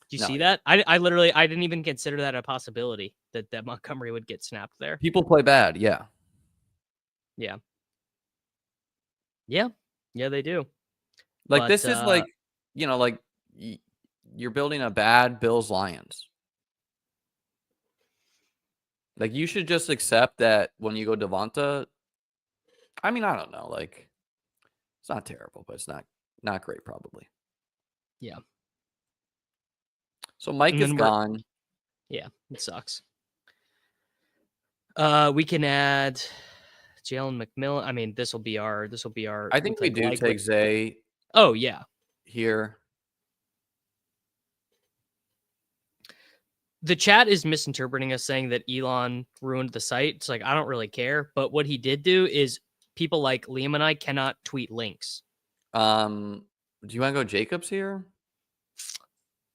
Do you see that? I literally didn't even consider that a possibility that Montgomery would get snapped there. People play bad, yeah. Yeah. Yeah. Yeah, they do. Like, this is like, you know, like you're building a bad Bills Lions. Like, you should just accept that when you go Devonta, I mean, I don't know, like, it's not terrible, but it's not great probably. Yeah. So Mike is gone. Yeah, it sucks. We can add Jalen McMillan. I mean, this will be our. I think we do take Zay. Oh yeah. Here. The chat is misinterpreting us saying that Elon ruined the site. It's like, I don't really care. But what he did do is people like Liam and I cannot tweet links. Do you want to go Jacobs here?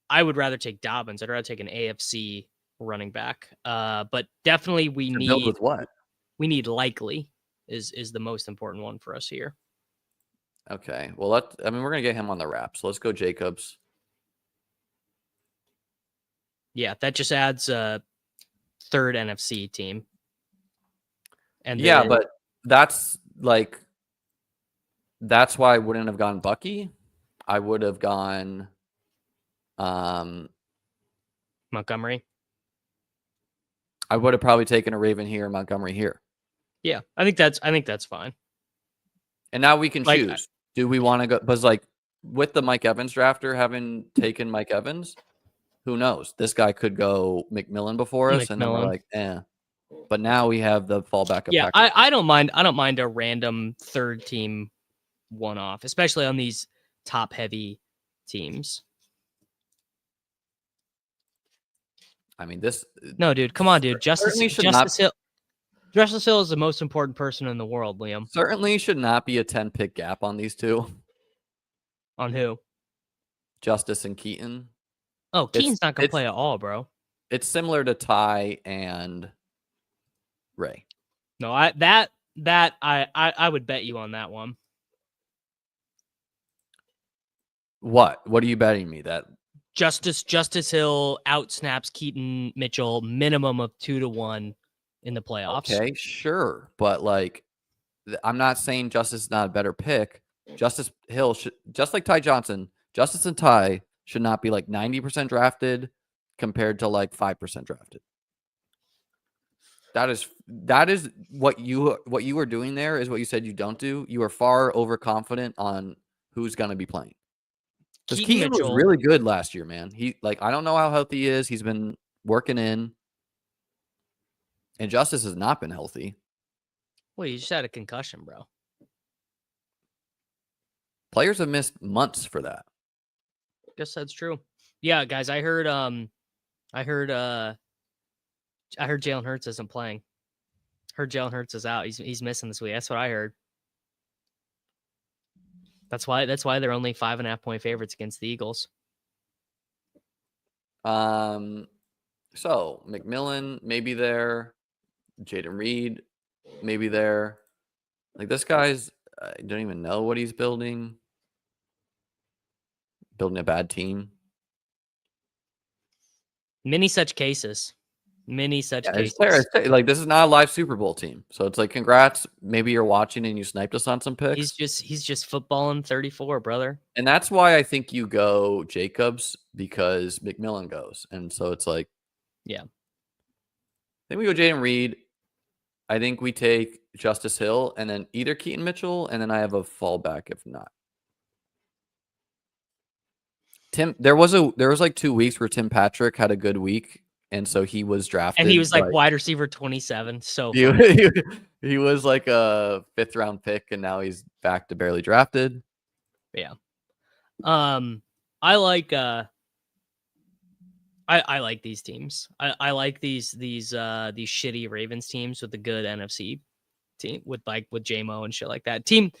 I would rather take Dobbins. I'd rather take an AFC running back. But definitely we need build with what? We need likely is the most important one for us here. Okay. Well, we're gonna get him on the wrap. So let's go Jacobs. Yeah, that just adds a third NFC team. And yeah, but that's why I wouldn't have gone Bucky. I would have gone Montgomery. I would have probably taken a Raven here, Montgomery here. Yeah, I think that's fine. And now we can choose. Do we want to go? Because like with the Mike Evans drafter having taken Mike Evans, who knows? This guy could go McMillan before us, and then we're like, eh. But now we have the fallback. Yeah, I don't mind. I don't mind a random third team one-off, especially on these top-heavy teams. I mean, this. No, dude, come on, dude. Justice Hill is the most important person in the world, Liam. Certainly should not be a 10-pick gap on these two. On who? Justice and Keaton. Oh, Keaton's not gonna play at all, bro. It's similar to Ty and Ray. No, I would bet you on that one. What? What are you betting me? That Justice Hill outsnaps Keaton Mitchell minimum of 2-1 in the playoffs. Okay, sure, but like, I'm not saying Justice is not a better pick. Justice Hill should, just like Ty Johnson, Justice and Ty should not be like 90% drafted compared to like 5% drafted. That is what you were doing there is what you said you don't do. You are far overconfident on who's going to be playing. Because Keaton was really good last year, man. I don't know how healthy he is. He's been working in. And Justice has not been healthy. Well, you just had a concussion, bro. Players have missed months for that. Guess that's true. Yeah, guys, I heard Jalen Hurts isn't playing. Heard Jalen Hurts is out. He's missing this week. That's what I heard. That's why they're only 5.5 point favorites against the Eagles. So McMillan maybe there, Jaden Reed maybe there. Like this guy's, I don't even know what he's building. Building a bad team. Many such cases. Many such Yeah, cases. it's fair. Like, this is not a live Super Bowl team, so it's like, congrats. Maybe you're watching and you sniped us on some picks. He's just footballing 34, brother. And that's why I think you go Jacobs, because McMillan goes. And so it's like, Yeah. I think we go Jaden Reed. I think we take Justice Hill and then either Keaton Mitchell, and then I have a fallback if not. Tim, there was like 2 weeks where Tim Patrick had a good week, and so he was drafted. And he was like but wide receiver 27. So he, funny. he was like a 5th round pick, and now he's back to barely drafted. Yeah. I like I like these teams. I like these shitty Ravens teams with the good NFC team with JMO and shit like that. Team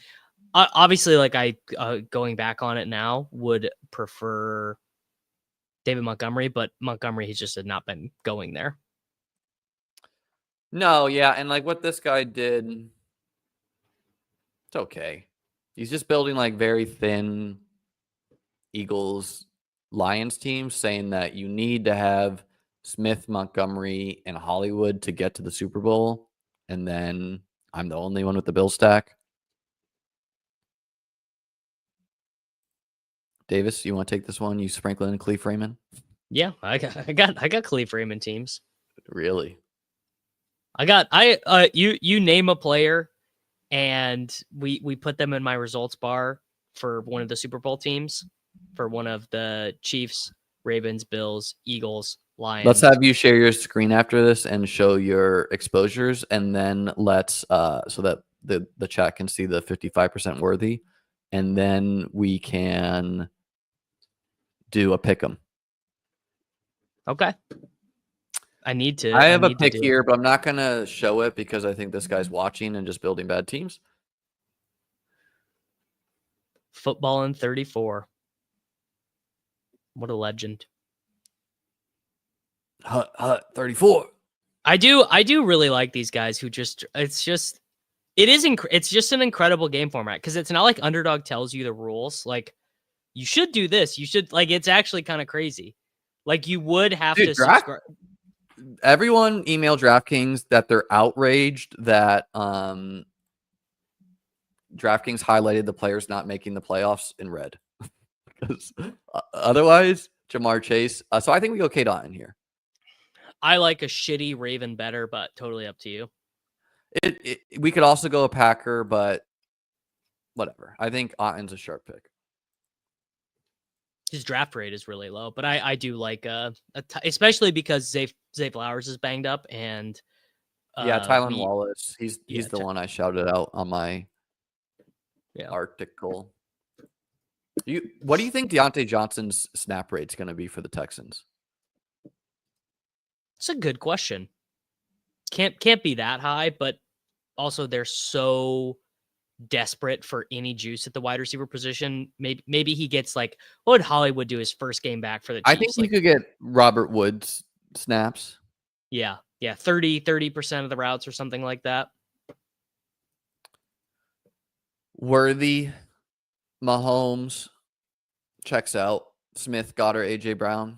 obviously, like I going back on it now, would prefer David Montgomery, but Montgomery has just not been going there. No, yeah, and like what this guy did, it's okay. He's just building like very thin Eagles Lions teams, saying that you need to have Smith, Montgomery, and Hollywood to get to the Super Bowl, and then I'm the only one with the Bill stack. Davis, you want to take this one? You Sprinkling and Cleve Freeman? Yeah, I got Cleve Freeman teams. Really? You name a player, and we put them in my results bar for one of the Super Bowl teams, for one of the Chiefs, Ravens, Bills, Eagles, Lions. Let's have you share your screen after this and show your exposures, and then let's so that the chat can see the 55% worthy, and then we can do a pick 'em. Okay. I have a pick here, but I'm not gonna show it because I think this guy's watching and just building bad teams. Football in 34. What a legend. 34. I do really like these guys who just it's just an incredible game format, because it's not like Underdog tells you the rules. Like, you should do this. You should, like, it's actually kind of crazy. Like, you would have to subscribe. Everyone email DraftKings that they're outraged that DraftKings highlighted the players not making the playoffs in red. Because otherwise, Jamar Chase. So I think we go K. Dotton here. I like a shitty Raven better, but totally up to you. We could also go a Packer, but whatever. I think Otton's a sharp pick. His draft rate is really low, but I do like especially because Zay Flowers is banged up, and Tylan Wallace. He's the one I shouted out on my article. What do you think Deontay Johnson's snap rate's going to be for the Texans? It's a good question. Can't be that high, but also they're so desperate for any juice at the wide receiver position. Maybe he gets like, what would Hollywood do his first game back for the Chiefs? I think you could get Robert Woods snaps. Yeah. 30% of the routes or something like that. Worthy, Mahomes checks out. Smith, Goddard, AJ Brown.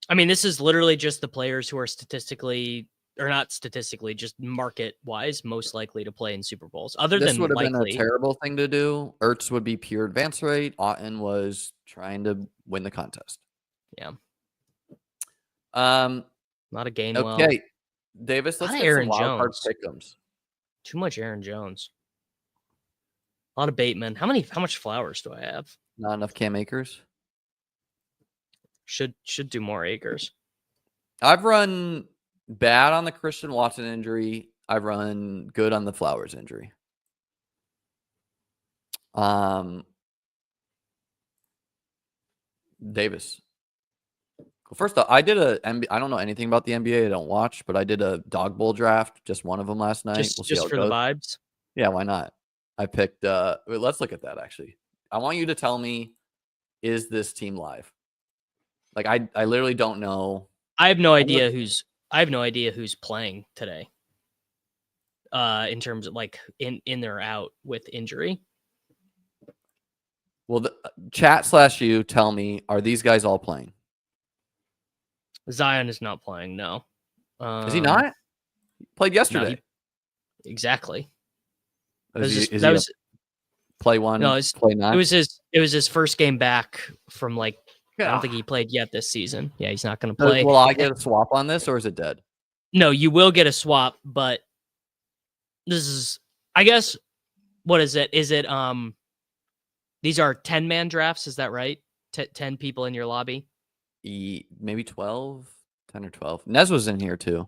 I mean, this is literally just the players who are not statistically, just market-wise, most likely to play in Super Bowls. This would have been a terrible thing to do. Ertz would be pure advance rate. Otten was trying to win the contest. Yeah. Not a game. Okay, Davis. Let's get Aaron some wild card Jones. pick'ems. Too much Aaron Jones. A lot of Bateman. How much Flowers do I have? Not enough Cam Akers. Should do more Akers. I've run bad on the Christian Watson injury. I've run good on the Flowers injury. Davis. Well, first off, I did I don't know anything about the NBA. I don't watch, but I did a dog bowl draft, just one of them last night. Just for the vibes. Yeah, why not? I picked. Let's look at that. Actually, I want you to tell me, is this team live? Like, I literally don't know. I have no idea who's playing today. In terms of like in or out with injury. Well, the chat / you tell me, are these guys all playing? Zion is not playing. No. Is he not? He played No, yesterday. exactly. Is he That a was play one, no. play nine? It was his first game back from like. I Yeah. don't think he played yet this season. Yeah, he's not going to play. Will I get a swap on this, or is it dead? No, you will get a swap, but this is, I guess, what is it? Is it these are 10-man drafts, is that right? 10 people in your lobby? Maybe 12, 10 or 12. Nez was in here too.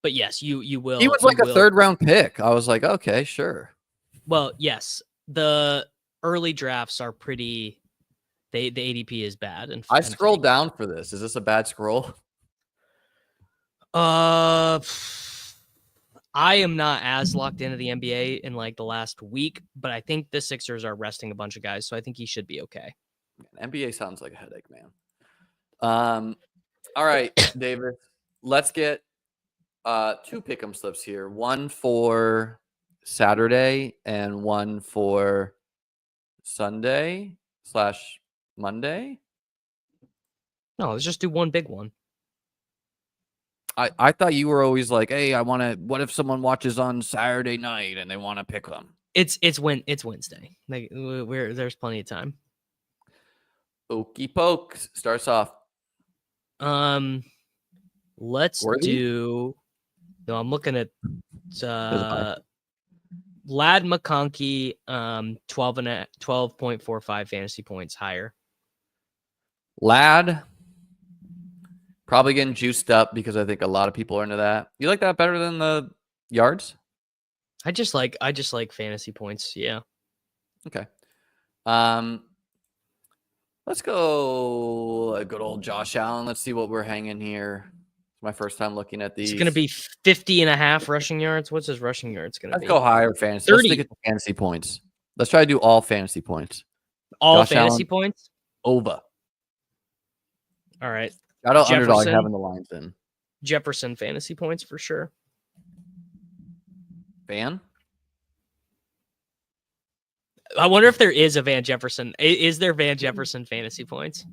But yes, you will. He was like a third round pick. I was like, okay, sure. Well, yes. The early drafts are pretty the ADP is bad. And I scrolled down for this. Is this a bad scroll? I am not as locked into the NBA in like the last week, but I think the Sixers are resting a bunch of guys, so I think he should be okay. NBA sounds like a headache, man. All right, David. Let's get 2 pick'em slips here. One for Saturday and one for Sunday/Monday. No, let's just do one big one. I thought you were always like, hey, I want to. What if someone watches on Saturday night and they want to pick them? It's Wednesday. Like there's plenty of time. Okey poke starts off. Let's do. No, I'm looking at Lad McConkey, 12.45 fantasy points higher. Lad, probably getting juiced up because I think a lot of people are into that. You like that better than the yards? I just like fantasy points. Yeah. Okay. Let's go good old Josh Allen. Let's see what we're hanging here. It's my first time looking at these. It's going to be 50.5 rushing yards. What's his rushing yards going to be? Let's go higher fantasy. 30. Let's get the fantasy points. Let's try to do all fantasy points. All Josh fantasy Allen, points? Over. All right. Shout out Underdog having the lines in. Jefferson fantasy points for sure. Van? I wonder if there is a Van Jefferson. Is there Van Jefferson fantasy points?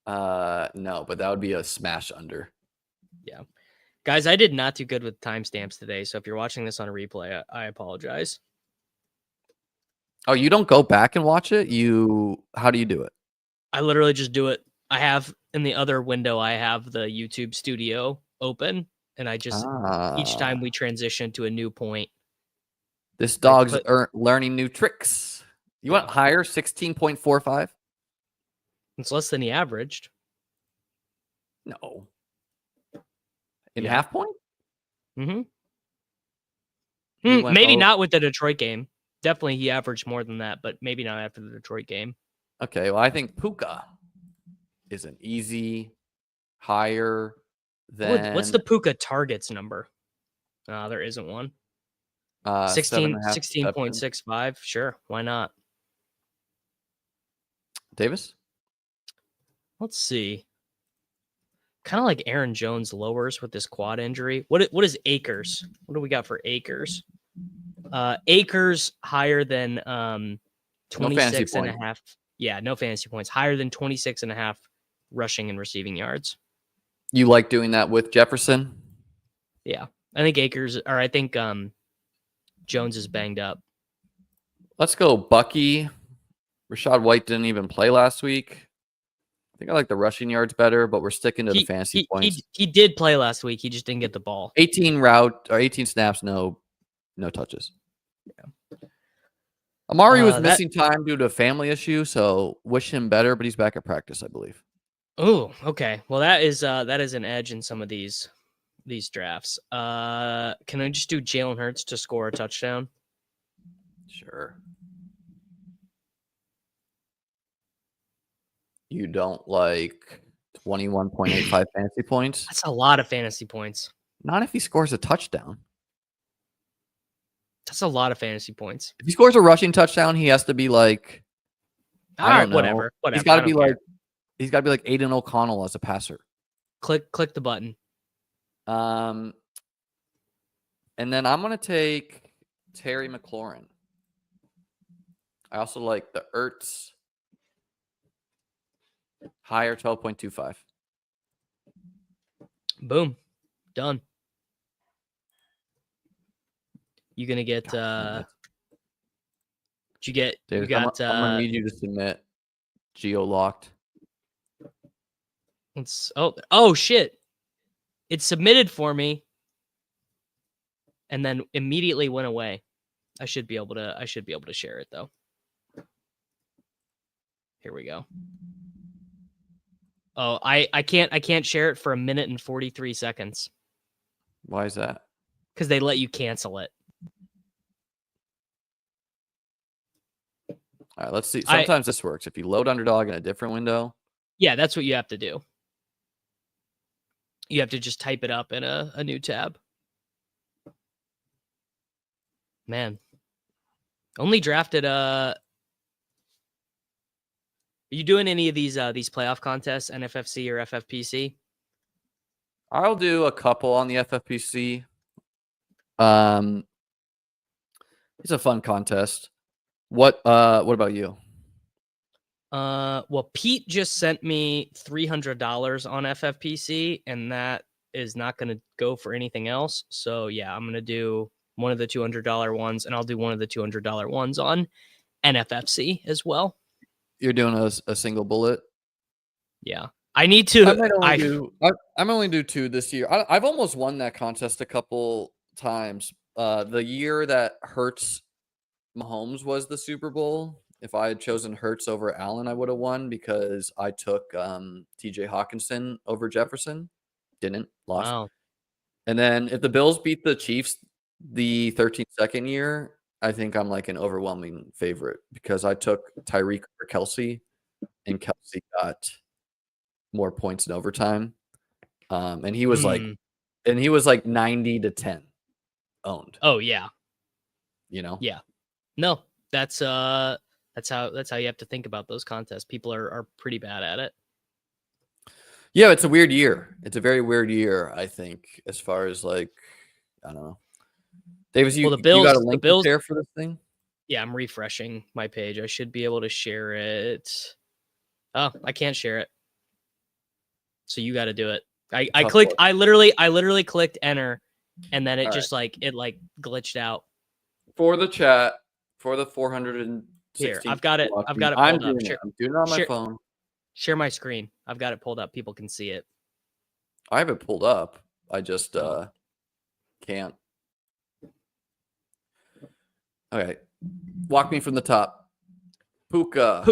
No, but that would be a smash under. Yeah. Guys, I did not do good with timestamps today, so if you're watching this on a replay, I apologize. Oh, you don't go back and watch it? How do you do it? I literally just do it. I have in the other window, I have the YouTube studio open, and I just each time we transition to a new point. This dog's learning new tricks. You want higher? 16.45? It's less than he averaged. No. In half point? Mm-hmm. Maybe not with the Detroit game. Definitely he averaged more than that, but maybe not after the Detroit game. Okay, well, I think Puka is an easy higher than... What's the Puka targets number? There isn't one. 16.65. Sure, why not? Davis? Let's see. Kind of like Aaron Jones lowers with this quad injury. What is Akers? What do we got for Akers? Akers higher than 26 and a half. Yeah, no fantasy points. Higher than 26 and a half rushing and receiving yards. You like doing that with Jefferson? Yeah. I think I think Jones is banged up. Let's go Bucky. Rashad White didn't even play last week. I think I like the rushing yards better, but we're sticking to the fantasy points. He did play last week. He just didn't get the ball. 18 snaps, no touches. Yeah. Amari was missing time due to a family issue, so wish him better, but he's back at practice, I believe. Oh, okay. Well, that is an edge in some of these drafts. Can I just do Jalen Hurts to score a touchdown? Sure. You don't like 21.85 fantasy points? That's a lot of fantasy points. Not if he scores a touchdown. That's a lot of fantasy points. If he scores a rushing touchdown, he has to be like, I don't know. Whatever. He's got to be like Aiden O'Connell as a passer. Click the button. And then I'm gonna take Terry McLaurin. I also like the Ertz. Higher 12.25. Boom. Done. You gonna get God, you get Davis, you got I'm gonna need you to submit geo-locked. it's oh shit. It submitted for me and then immediately went away. I should be able to share it though. Here we go. Oh, I can't share it for 1 minute and 43 seconds Why is that? because they let you cancel it. All right, let's see. Sometimes this works. If you load Underdog in a different window. Yeah, that's what you have to do. You have to just type it up in a new tab. Man. Only drafted Are you doing any of these playoff contests, NFFC or FFPC? I'll do a couple on the FFPC. It's a fun contest. What about you? Well, Pete just sent me $300 on FFPC, and that is not going to go for anything else. So yeah, I'm going to do one of the $200 ones, and I'll do one of the $200 ones on NFFC as well. You're doing a single bullet. Yeah, I need to. I'm only do 2 this year. I've almost won that contest a couple times. The year that Hurts Mahomes was the Super Bowl. If I had chosen Hurts over Allen, I would have won because I took TJ Hawkinson over Jefferson. Didn't, lost. Wow. And then if the Bills beat the Chiefs the 13-second year, I think I'm like an overwhelming favorite because I took Tyreek over Kelsey, and Kelsey got more points in overtime. And he was like 90-10 owned. Oh yeah. You know? Yeah. No, that's how you have to think about those contests. People are pretty bad at it. Yeah, it's a weird year. It's a very weird year, I think, as far as like, I don't know. Davis, you got a link to share for this thing? Yeah, I'm refreshing my page. I should be able to share it. Oh, I can't share it. So you got to do it. I literally clicked enter, and then it just glitched out. For the chat, for the 416. Here, I've got it. I've got it I'm pulled up. I'm doing it on my phone. Share my screen. I've got it pulled up. People can see it. I have it pulled up. I just can't. Okay. Walk me from the top. Puka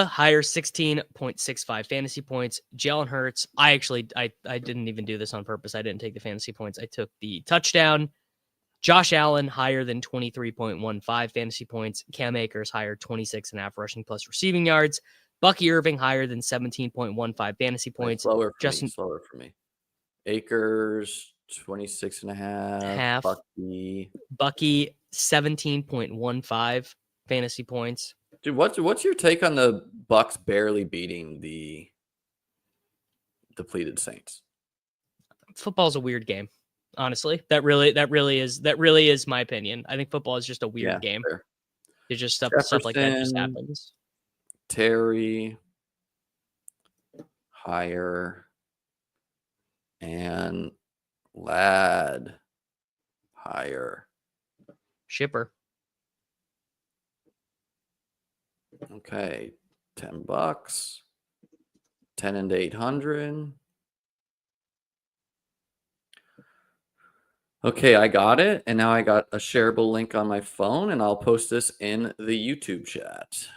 higher 16.65 fantasy points. Jalen Hurts. I didn't even do this on purpose. I didn't take the fantasy points. I took the touchdown. Josh Allen higher than 23.15 fantasy points. Cam Akers higher 26.5 rushing plus receiving yards. Bucky Irving higher than 17.15 fantasy points. Slower for me. Akers 26.5. Bucky 17.15 fantasy points. Dude, what's your take on the Bucks barely beating the depleted Saints? Football's a weird game. Honestly, that really is my opinion. I think football is just a weird game. Fair. It's just stuff like that just happens. Terry higher and Lad higher. Shipper. Okay, $10. 10 and 800. Okay, I got it, and now I got a shareable link on my phone, and I'll post this in the YouTube chat.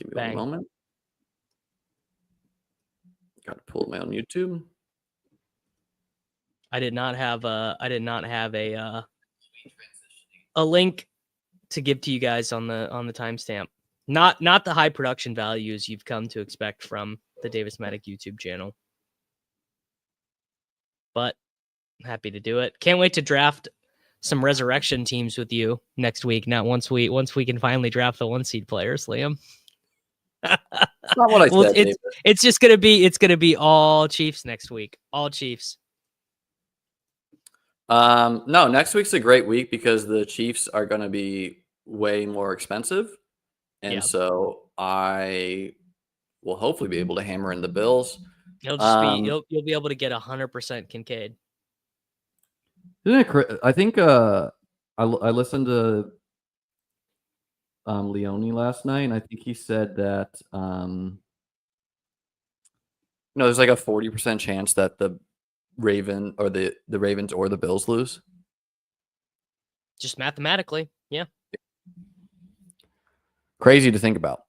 Give me 1 moment. Got to pull my own YouTube. I did not have a link to give to you guys on the timestamp. Not the high production values you've come to expect from the Davis Mattek YouTube channel. But I'm happy to do it. Can't wait to draft some resurrection teams with you next week. Not once we can finally draft the 1-seed players, Liam. That's not what I said. It's just gonna be all Chiefs next week. All Chiefs. No, next week's a great week because the Chiefs are going to be way more expensive. And so I will hopefully be able to hammer in the Bills. He'll just be you'll be able to get 100% Kincaid. Isn't it I think I listened to Leone last night, and I think he said that there's like a 40% chance that the Ravens or the Bills lose. Just mathematically, yeah. Crazy to think about.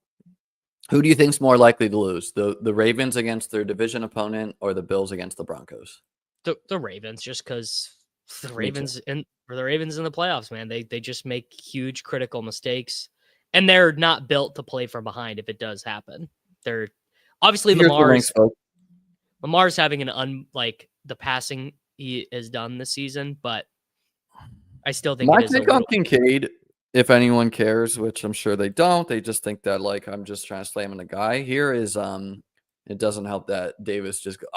Who do you think's more likely to lose? The Ravens against their division opponent or the Bills against the Broncos? The Ravens, just because the Ravens in the playoffs, man. They just make huge critical mistakes, and they're not built to play from behind if it does happen. They're obviously Lamar's having the passing he has done this season, but I still think my it is take on Kincaid, if anyone cares, which I'm sure they don't, they just think that like I'm just trying to slam in a guy. Here is it doesn't help that Davis just go,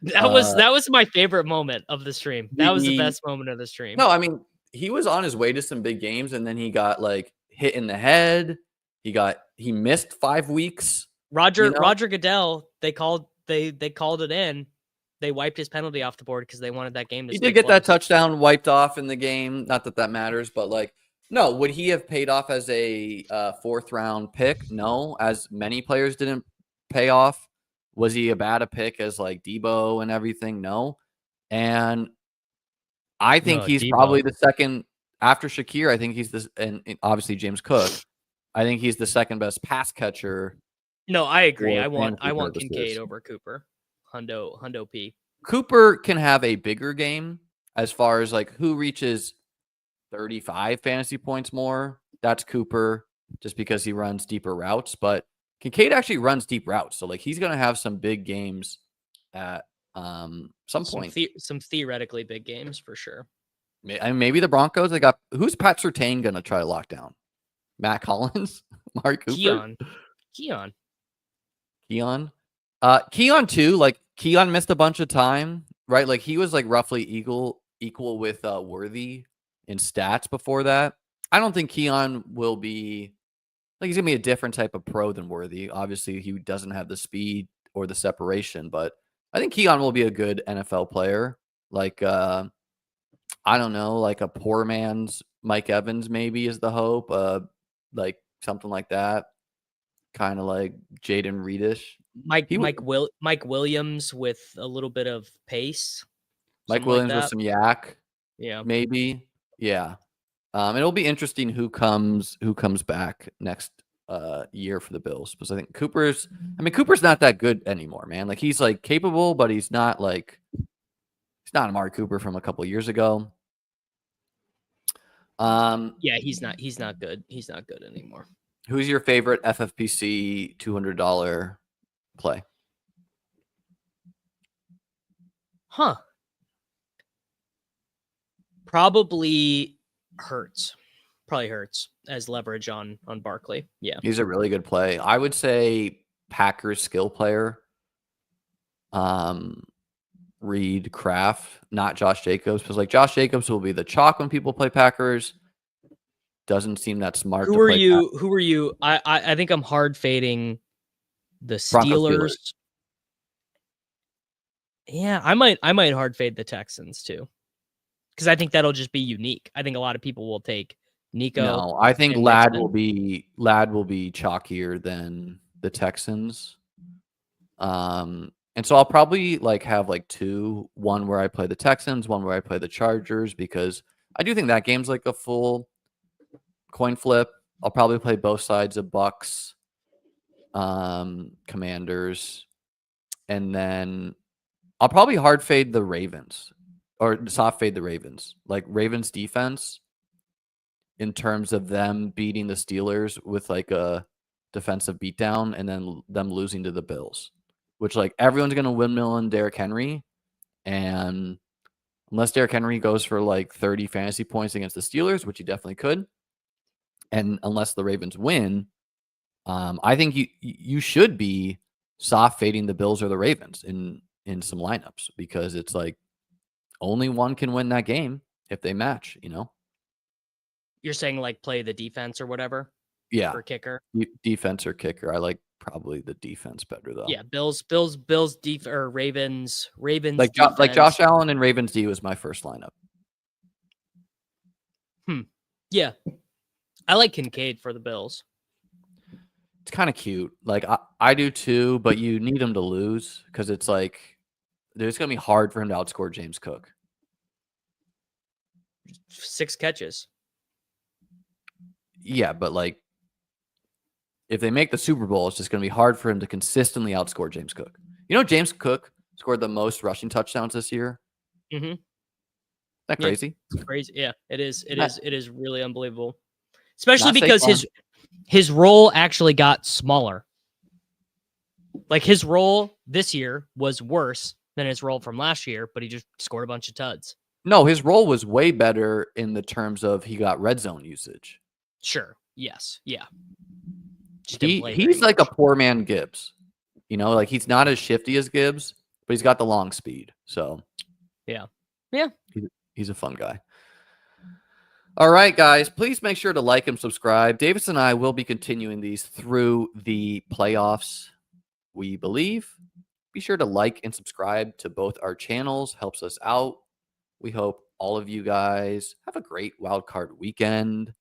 that was my favorite moment of the stream. That was the best moment of the stream. No, I mean, he was on his way to some big games, and then he got like hit in the head. He missed 5 weeks. Roger Goodell, they called it in. They wiped his penalty off the board because they wanted that game to He stay did get close. that touchdown wiped off in the game. Not that that matters, but like, no, would he have paid off as a 4th round pick? No, as many players didn't pay off. Was he a bad a pick as like Debo and everything? No. And I think he's Debo. Probably the second after Shakir. I think he's this, and obviously James Cook. I think he's the second best pass catcher. No, I agree. I want Kincaid over Cooper. Hundo P. Cooper can have a bigger game as far as like who reaches 35 fantasy points more. That's Cooper, just because he runs deeper routes. But Kincaid actually runs deep routes, so like he's gonna have some big games at some point. Some theoretically big games for sure. I mean, maybe the Broncos. They got who's Pat Surtain gonna try to lock down? Matt Collins, Mark Cooper, Keon. Keon too. Like Keon missed a bunch of time, right? Like he was like roughly equal with Worthy in stats before that. I don't think Keon will be like he's gonna be a different type of pro than Worthy. Obviously, he doesn't have the speed or the separation, but I think Keon will be a good NFL player. Like I don't know, like a poor man's Mike Evans maybe is the hope. Like something like that. Kind of like Jaden Reedish. Mike Williams with a little bit of pace. Mike Williams with some yak. Yeah. Maybe. Yeah. It'll be interesting who comes back next year for the Bills, because I think Cooper's not that good anymore, man. Like he's like capable, but he's not Amari Cooper from a couple of years ago. Yeah, he's not good. He's not good anymore. Who's your favorite FFPC $200 play? Huh. Probably Hurts. Probably Hurts as leverage on Barkley. Yeah. He's a really good play. I would say Packers skill player. Reed Kraft, not Josh Jacobs, because like Josh Jacobs will be the chalk when people play Packers. Doesn't seem that smart. Who are you? I think I'm hard fading the Steelers. Yeah, I might hard fade the Texans too, because I think that'll just be unique. I think a lot of people will take Nico. No, I think Ladd will be chalkier than the Texans. And so I'll probably like have like two, one where I play the Texans, one where I play the Chargers, because I do think that game's like a full coin flip. I'll probably play both sides of Bucks, Commanders, and then I'll probably hard fade the Ravens or soft fade the Ravens. Like Ravens defense in terms of them beating the Steelers with like a defensive beatdown and then them losing to the Bills, which like everyone's going to windmill on Derrick Henry. And unless Derrick Henry goes for like 30 fantasy points against the Steelers, which he definitely could, and unless the Ravens win, I think you should be soft fading the Bills or the Ravens in some lineups, because it's like only one can win that game if they match, you know? You're saying like play the defense or whatever? Yeah. For kicker? Defense or kicker. I like probably the defense better though. Yeah, Bills or Ravens Like defense. Josh Allen and Ravens D was my first lineup. Yeah, I like Kincaid for the Bills. It's kind of cute. Like I do too, but you need him to lose because it's like it's gonna be hard for him to outscore James Cook. 6 catches. Yeah, but like if they make the Super Bowl, it's just gonna be hard for him to consistently outscore James Cook. You know, James Cook scored the most rushing touchdowns this year. Mm-hmm. That crazy? It's crazy. Yeah, it is. It Not- is. It is really unbelievable. Especially Not because Saquon. his role actually got smaller. Like his role this year was worse than his role from last year, but he just scored a bunch of tuds. No, his role was way better in the terms of he got red zone usage. Sure. Yes. Yeah. Just didn't play He's very like a much. poor man Gibbs. You know, like he's not as shifty as Gibbs, but he's got the long speed. So Yeah. he's a fun guy. All right, guys, please make sure to like and subscribe. Davis and I will be continuing these through the playoffs, we believe. Be sure to like and subscribe to both our channels. Helps us out. We hope all of you guys have a great wild card weekend.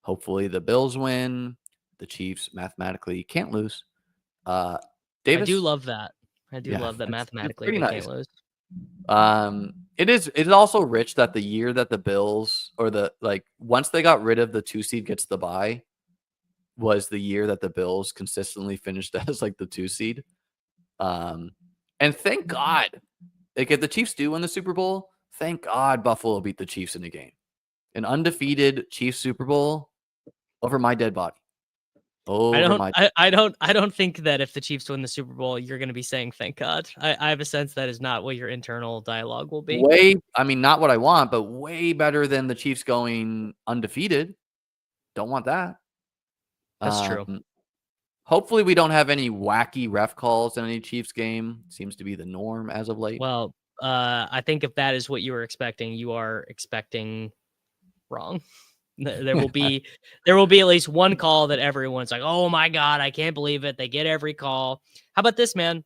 Hopefully the Bills win. The Chiefs mathematically can't lose. Davis, I do love that. I do Yeah, love that it's mathematically pretty they nice. can't lose. It is also rich that the year that the Bills or once they got rid of the 2 seed gets the bye was the year that the Bills consistently finished as like the 2 seed. And thank God, like if the Chiefs do win the Super Bowl, thank God Buffalo beat the Chiefs in the game. An undefeated Chiefs Super Bowl over my dead body. I don't think that if the Chiefs win the Super Bowl, you're going to be saying thank God. I have a sense that is not what your internal dialogue will be. Not what I want, but way better than the Chiefs going undefeated. Don't want that. That's true. Hopefully we don't have any wacky ref calls in any Chiefs game. Seems to be the norm as of late. Well, I think if that is what you were expecting, you are expecting wrong. There will be at least one call that everyone's like, "Oh my God, I can't believe it. They get every call." How about this, man?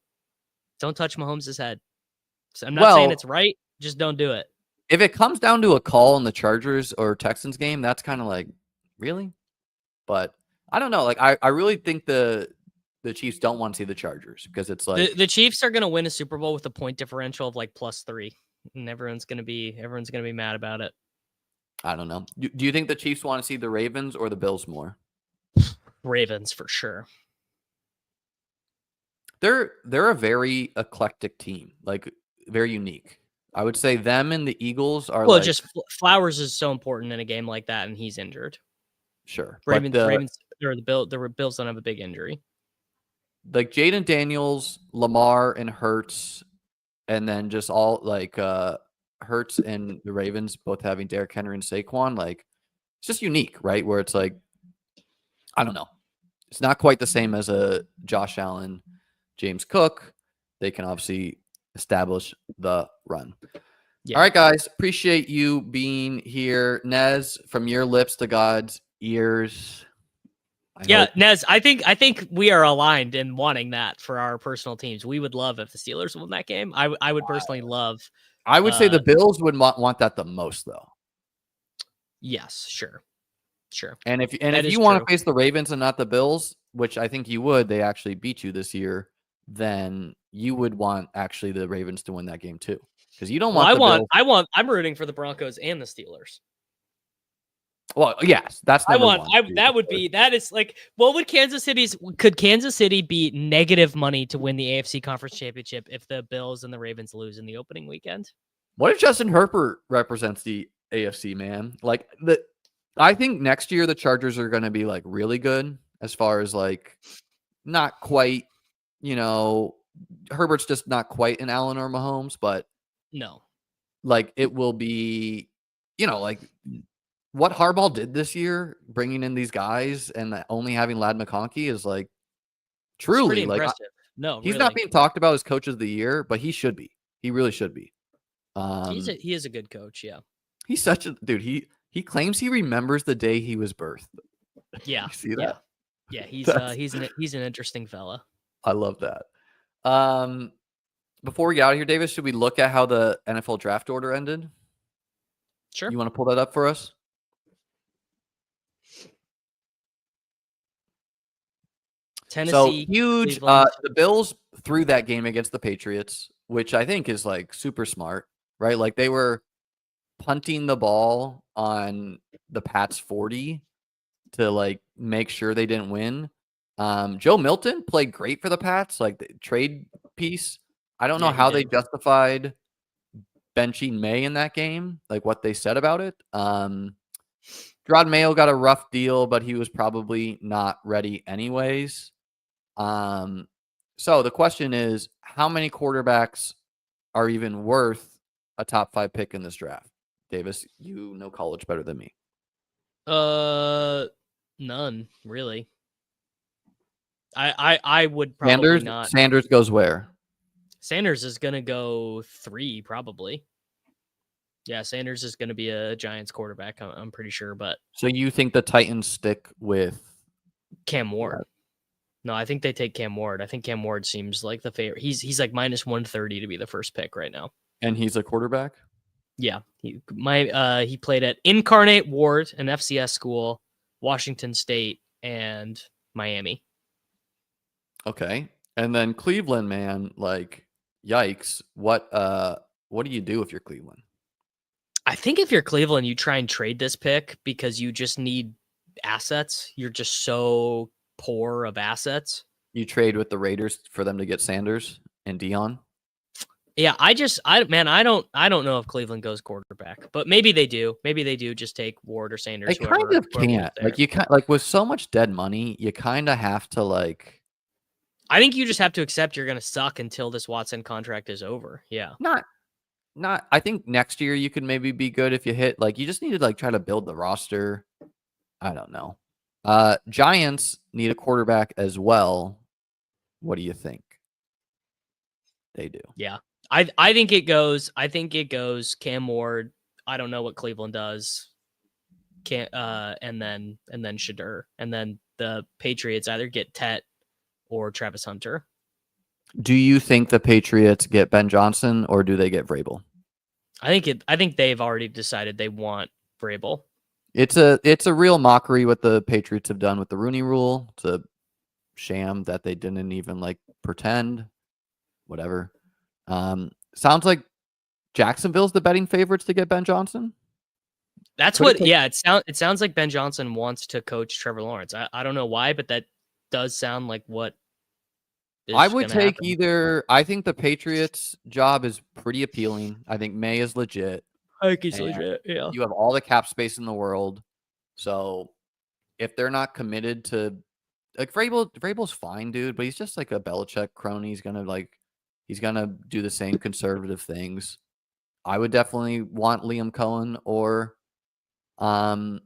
Don't touch Mahomes' head. So I'm not saying it's right. Just don't do it. If it comes down to a call in the Chargers or Texans game, that's kind of like, really? But I don't know. Like, I really think the Chiefs don't want to see the Chargers because it's like the Chiefs are going to win a Super Bowl with a point differential of like +3, and everyone's going to be mad about it. I don't know. Do you think the Chiefs want to see the Ravens or the Bills more? Ravens for sure. They're a very eclectic team, like very unique. I would say them and the Eagles are Well, just Flowers is so important in a game like that, and he's injured. Sure, Ravens or the Bills don't have a big injury. Like Jaden Daniels, Lamar, and Hurts, and then just all like Hurts and the Ravens both having Derrick Henry and Saquon, like it's just unique, right? Where it's like, I don't know. It's not quite the same as a Josh Allen, James Cook. They can obviously establish the run. Yeah. All right, guys. Appreciate you being here. Nez, from your lips to God's ears. Nez, I think we are aligned in wanting that for our personal teams. We would love if the Steelers won that game. I would personally love. I would say the Bills would want that the most, though. Yes, sure. And if you want to face the Ravens and not the Bills, which I think you would, they actually beat you this year, then you would want actually the Ravens to win that game too, because you don't want. I'm rooting for the Broncos and the Steelers. Well, yes, that's number one. That is like, could Kansas City be negative money to win the AFC Conference Championship if the Bills and the Ravens lose in the opening weekend? What if Justin Herbert represents the AFC, man? I think next year the Chargers are going to be like really good as far as like not quite, Herbert's just not quite an Allen or Mahomes, but no, like it will be, like what Harbaugh did this year, bringing in these guys and only having Ladd McConkey is like truly like impressive. No, he's really. not being talked about as coach of the year, but he should be. He really should be. He is a good coach. Yeah, he's such a dude. He claims he remembers the day he was birthed. Yeah, you see that? Yeah, he's That's- he's an interesting fella. I love that. Before we get out of here, Davis, should we look at how the NFL draft order ended? Sure. You want to pull that up for us? Tennessee, So huge. Cleveland. The Bills threw that game against the Patriots, which I think is like super smart, right? Like they were punting the ball on the Pats 40 to like make sure they didn't win. Joe Milton played great for the Pats, like the trade piece. I don't know Yeah, he how they did. justified benching May in that game, like what they said about it. Gerard Mayo got a rough deal, but he was probably not ready anyways. So the question is, how many quarterbacks are even worth a top 5 pick in this draft? Davis, you know college better than me. None really. I would probably not. Sanders goes where? Sanders is gonna go 3 probably. Yeah, Sanders is gonna be a Giants quarterback. I'm pretty sure, but So you think the Titans stick with Cam Ward. No, I think they take Cam Ward. I think Cam Ward seems like the favorite. He's like minus 130 to be the first pick right now. and he's a quarterback? Yeah, he played at Incarnate Ward, an FCS school, Washington State, and Miami. Okay. And then Cleveland, man, like yikes. What do you do if you're Cleveland? I think if you're Cleveland, you try and trade this pick because you just need assets. You're just so poor of assets. You trade with the Raiders for them to get Sanders and Dion? Yeah, I don't know if Cleveland goes quarterback, but maybe they do. Maybe they do just take Ward or Sanders. They kind of can't. Like you can't, like with so much dead money, you kind of have to like. I think you just have to accept you're going to suck until this Watson contract is over. Yeah. Not. I think next year you could maybe be good if you hit. Like you just need to like try to build the roster. I don't know. Giants need a quarterback as well. What do you think? They do. Yeah. I think it goes Cam Ward. I don't know what Cleveland does. And then Shadur. And then the Patriots either get Tet or Travis Hunter. Do you think the Patriots get Ben Johnson or do they get Vrabel? I think they've already decided they want Vrabel. It's a real mockery what the Patriots have done with the Rooney Rule. It's a sham that they didn't even like pretend. Whatever. Sounds like Jacksonville's the betting favorites to get Ben Johnson. That's what. Yeah, it sounds like Ben Johnson wants to coach Trevor Lawrence. I don't know why, but that does sound like what. I would take either. I think the Patriots job is pretty appealing. I think May is legit. I think he's legit. Yeah. You have all the cap space in the world. So if they're not committed to like Vrabel's fine, dude, but he's just like a Belichick crony. He's gonna do the same conservative things. I would definitely want Liam Cohen or Ben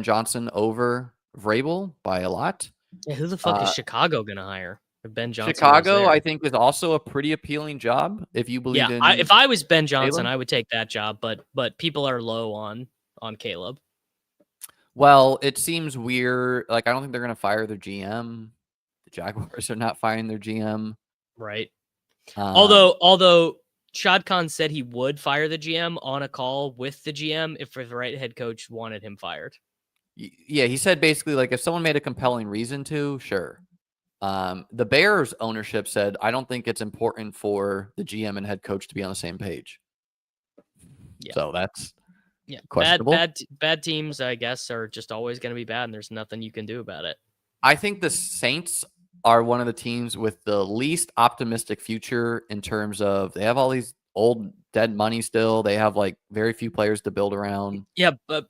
Johnson over Vrabel by a lot. Yeah, who the fuck is Chicago gonna hire? Ben Johnson. Chicago, I think, is also a pretty appealing job if you believe in. If I was Ben Johnson, Caleb? I would take that job. But people are low on Caleb. Well, it seems weird. Like I don't think they're gonna fire their GM. The Jaguars are not firing their GM. Right. Although Shad Khan said he would fire the GM on a call with the GM if the right head coach wanted him fired. Yeah, he said basically like if someone made a compelling reason to, sure. The Bears ownership said, I don't think it's important for the GM and head coach to be on the same page. Yeah. So that's questionable. Bad teams, I guess, are just always going to be bad, and there's nothing you can do about it. I think the Saints are one of the teams with the least optimistic future in terms of they have all these old dead money still. They have like very few players to build around. Yeah, but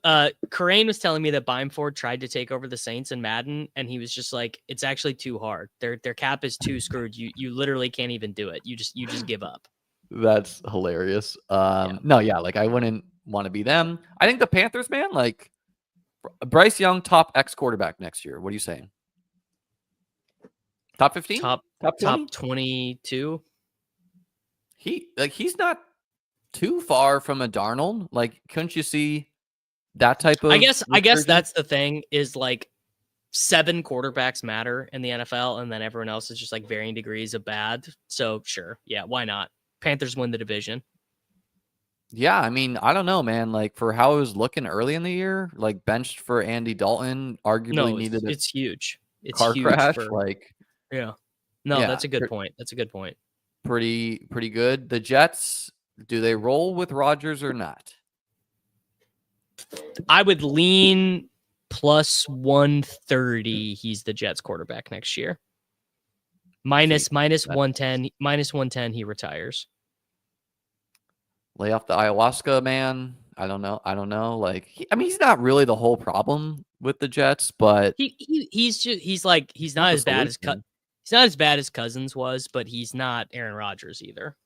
Corain was telling me that Beimford tried to take over the Saints in Madden, and he was just like, it's actually too hard. Their cap is too screwed. You literally can't even do it. You just give up. That's hilarious. No, yeah, like I wouldn't want to be them. I think the Panthers, man, like Bryce Young, top X quarterback next year. What are you saying? Top 15? Top 22? He's not too far from a Darnold. Like, couldn't you see that type of I guess that's the thing is like 7 quarterbacks matter in the NFL, and then everyone else is just like varying degrees of bad. So sure, yeah, why not? Panthers win the division. Yeah, I mean, I don't know, man. Like for how it was looking early in the year, like benched for Andy Dalton, arguably No, needed a it's huge. It's car huge crash. for Like, yeah. No, yeah, that's a good point. That's a good point. pretty good. The Jets, do they roll with Rodgers or not? I would lean plus 130. He's the Jets quarterback next year. Minus 110. He retires. Lay off the ayahuasca, man. I don't know. Like, I mean, he's not really the whole problem with the Jets, but he's not as bad as he's not as bad as Cousins was, but he's not Aaron Rodgers either.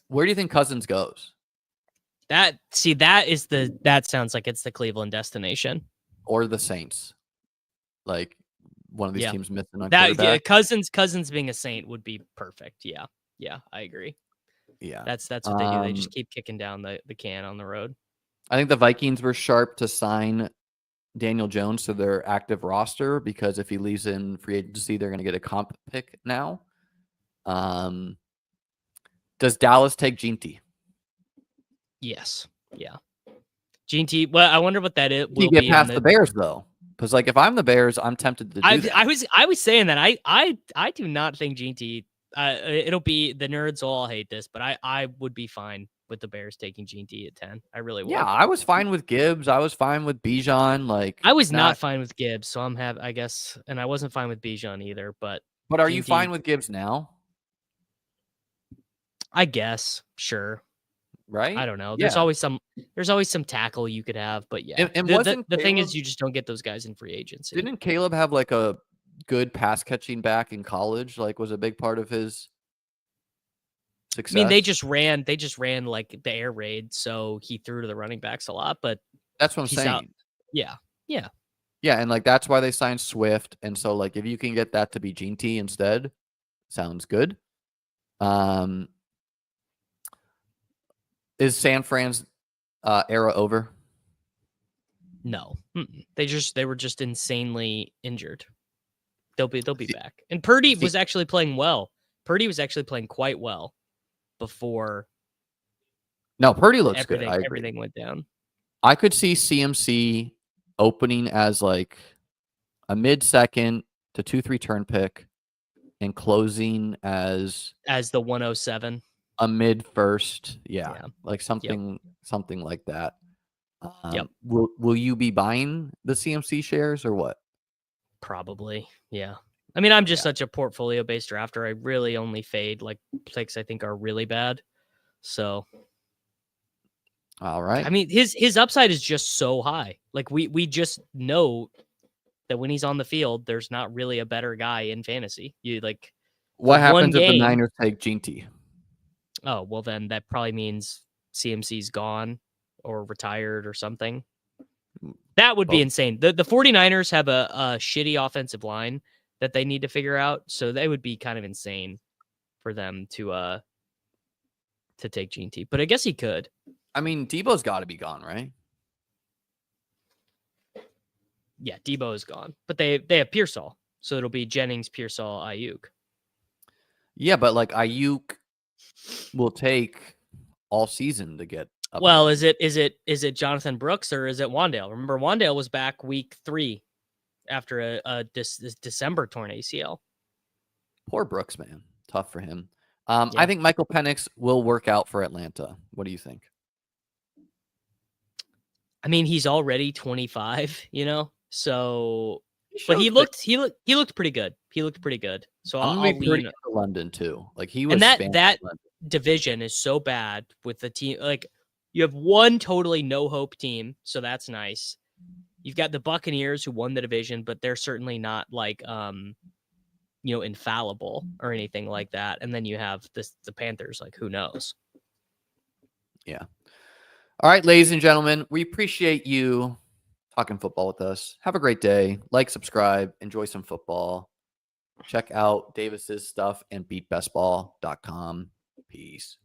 Where do you think Cousins goes? That sounds like it's the Cleveland destination Or the Saints? Like one of these teams missing on that. quarterback. Cousins being a Saint would be perfect. Yeah, I agree. Yeah, that's what they do. They just keep kicking down the can on the road. I think the Vikings were sharp to sign Daniel Jones to their active roster because if he leaves in free agency, they're going to get a comp pick now. Does Dallas take Ginty? Yes. Yeah. Ginty. Well, I wonder what that is. Will get past the Bears though, because like if I'm the Bears, I'm tempted to do that. I was saying that I do not think Ginty. It'll be the nerds will all hate this, but I would be fine with the Bears taking Ginty at 10. I really would. Yeah, I was fine with Gibbs. I was fine with Bijan. Like I was not fine with Gibbs, so I guess, and I wasn't fine with Bijan either. But are you fine with Gibbs now? I guess, sure. Right? I don't know. There's always some tackle you could have, but yeah. And the thing is, you just don't get those guys in free agency. Didn't Caleb have like a good pass catching back in college? Like was a big part of his success. I mean, they just ran like the air raid, so he threw to the running backs a lot. But that's what I'm saying. Yeah. Yeah, and like that's why they signed Swift. And so like if you can get that to be Ginty instead, sounds good. Is San Fran's era over? No. They were just insanely injured. They'll be back. And Purdy was actually playing well. Purdy was actually playing quite well before. No, Purdy looks good. Everything went down. I could see CMC opening as like a mid-second to 2-3 turn pick and closing as the 107. A mid-first. Yeah. Like something like that. Will you be buying the CMC shares or what? Probably. Yeah. I mean, I'm just such a portfolio-based drafter. I really only fade like picks I think are really bad. So all right. I mean, his upside is just so high. Like we just know that when he's on the field, there's not really a better guy in fantasy. You like what happens if the Niners take Ginty? Oh, well then that probably means CMC's gone or retired or something. That would be insane. The 49ers have a shitty offensive line that they need to figure out, so they would be kind of insane for them to take Ginty. But I guess he could. I mean, Debo's got to be gone, right? Yeah, Debo is gone. But they have Pearsall, so it'll be Jennings, Pearsall, Ayuk. Yeah, but like Ayuk will take all season to get up. Well, is it Jonathan Brooks or is it Wandale? Remember, Wandale was back week 3 after a December torn ACL. Poor Brooks, man. Tough for him. I think Michael Penix will work out for Atlanta. What do you think? I mean, he's already 25, so but he looked pretty good. He looked pretty good. So I'll be pretty into London too. Like he was, and that division is so bad with the team. Like you have one totally no hope team, so that's nice. You've got the Buccaneers who won the division, but they're certainly not like infallible or anything like that. And then you have the Panthers. Like who knows? Yeah. All right, ladies and gentlemen, we appreciate you talking football with us. Have a great day. Like, subscribe, enjoy some football. Check out Davis's stuff and beatbestball.com. Peace.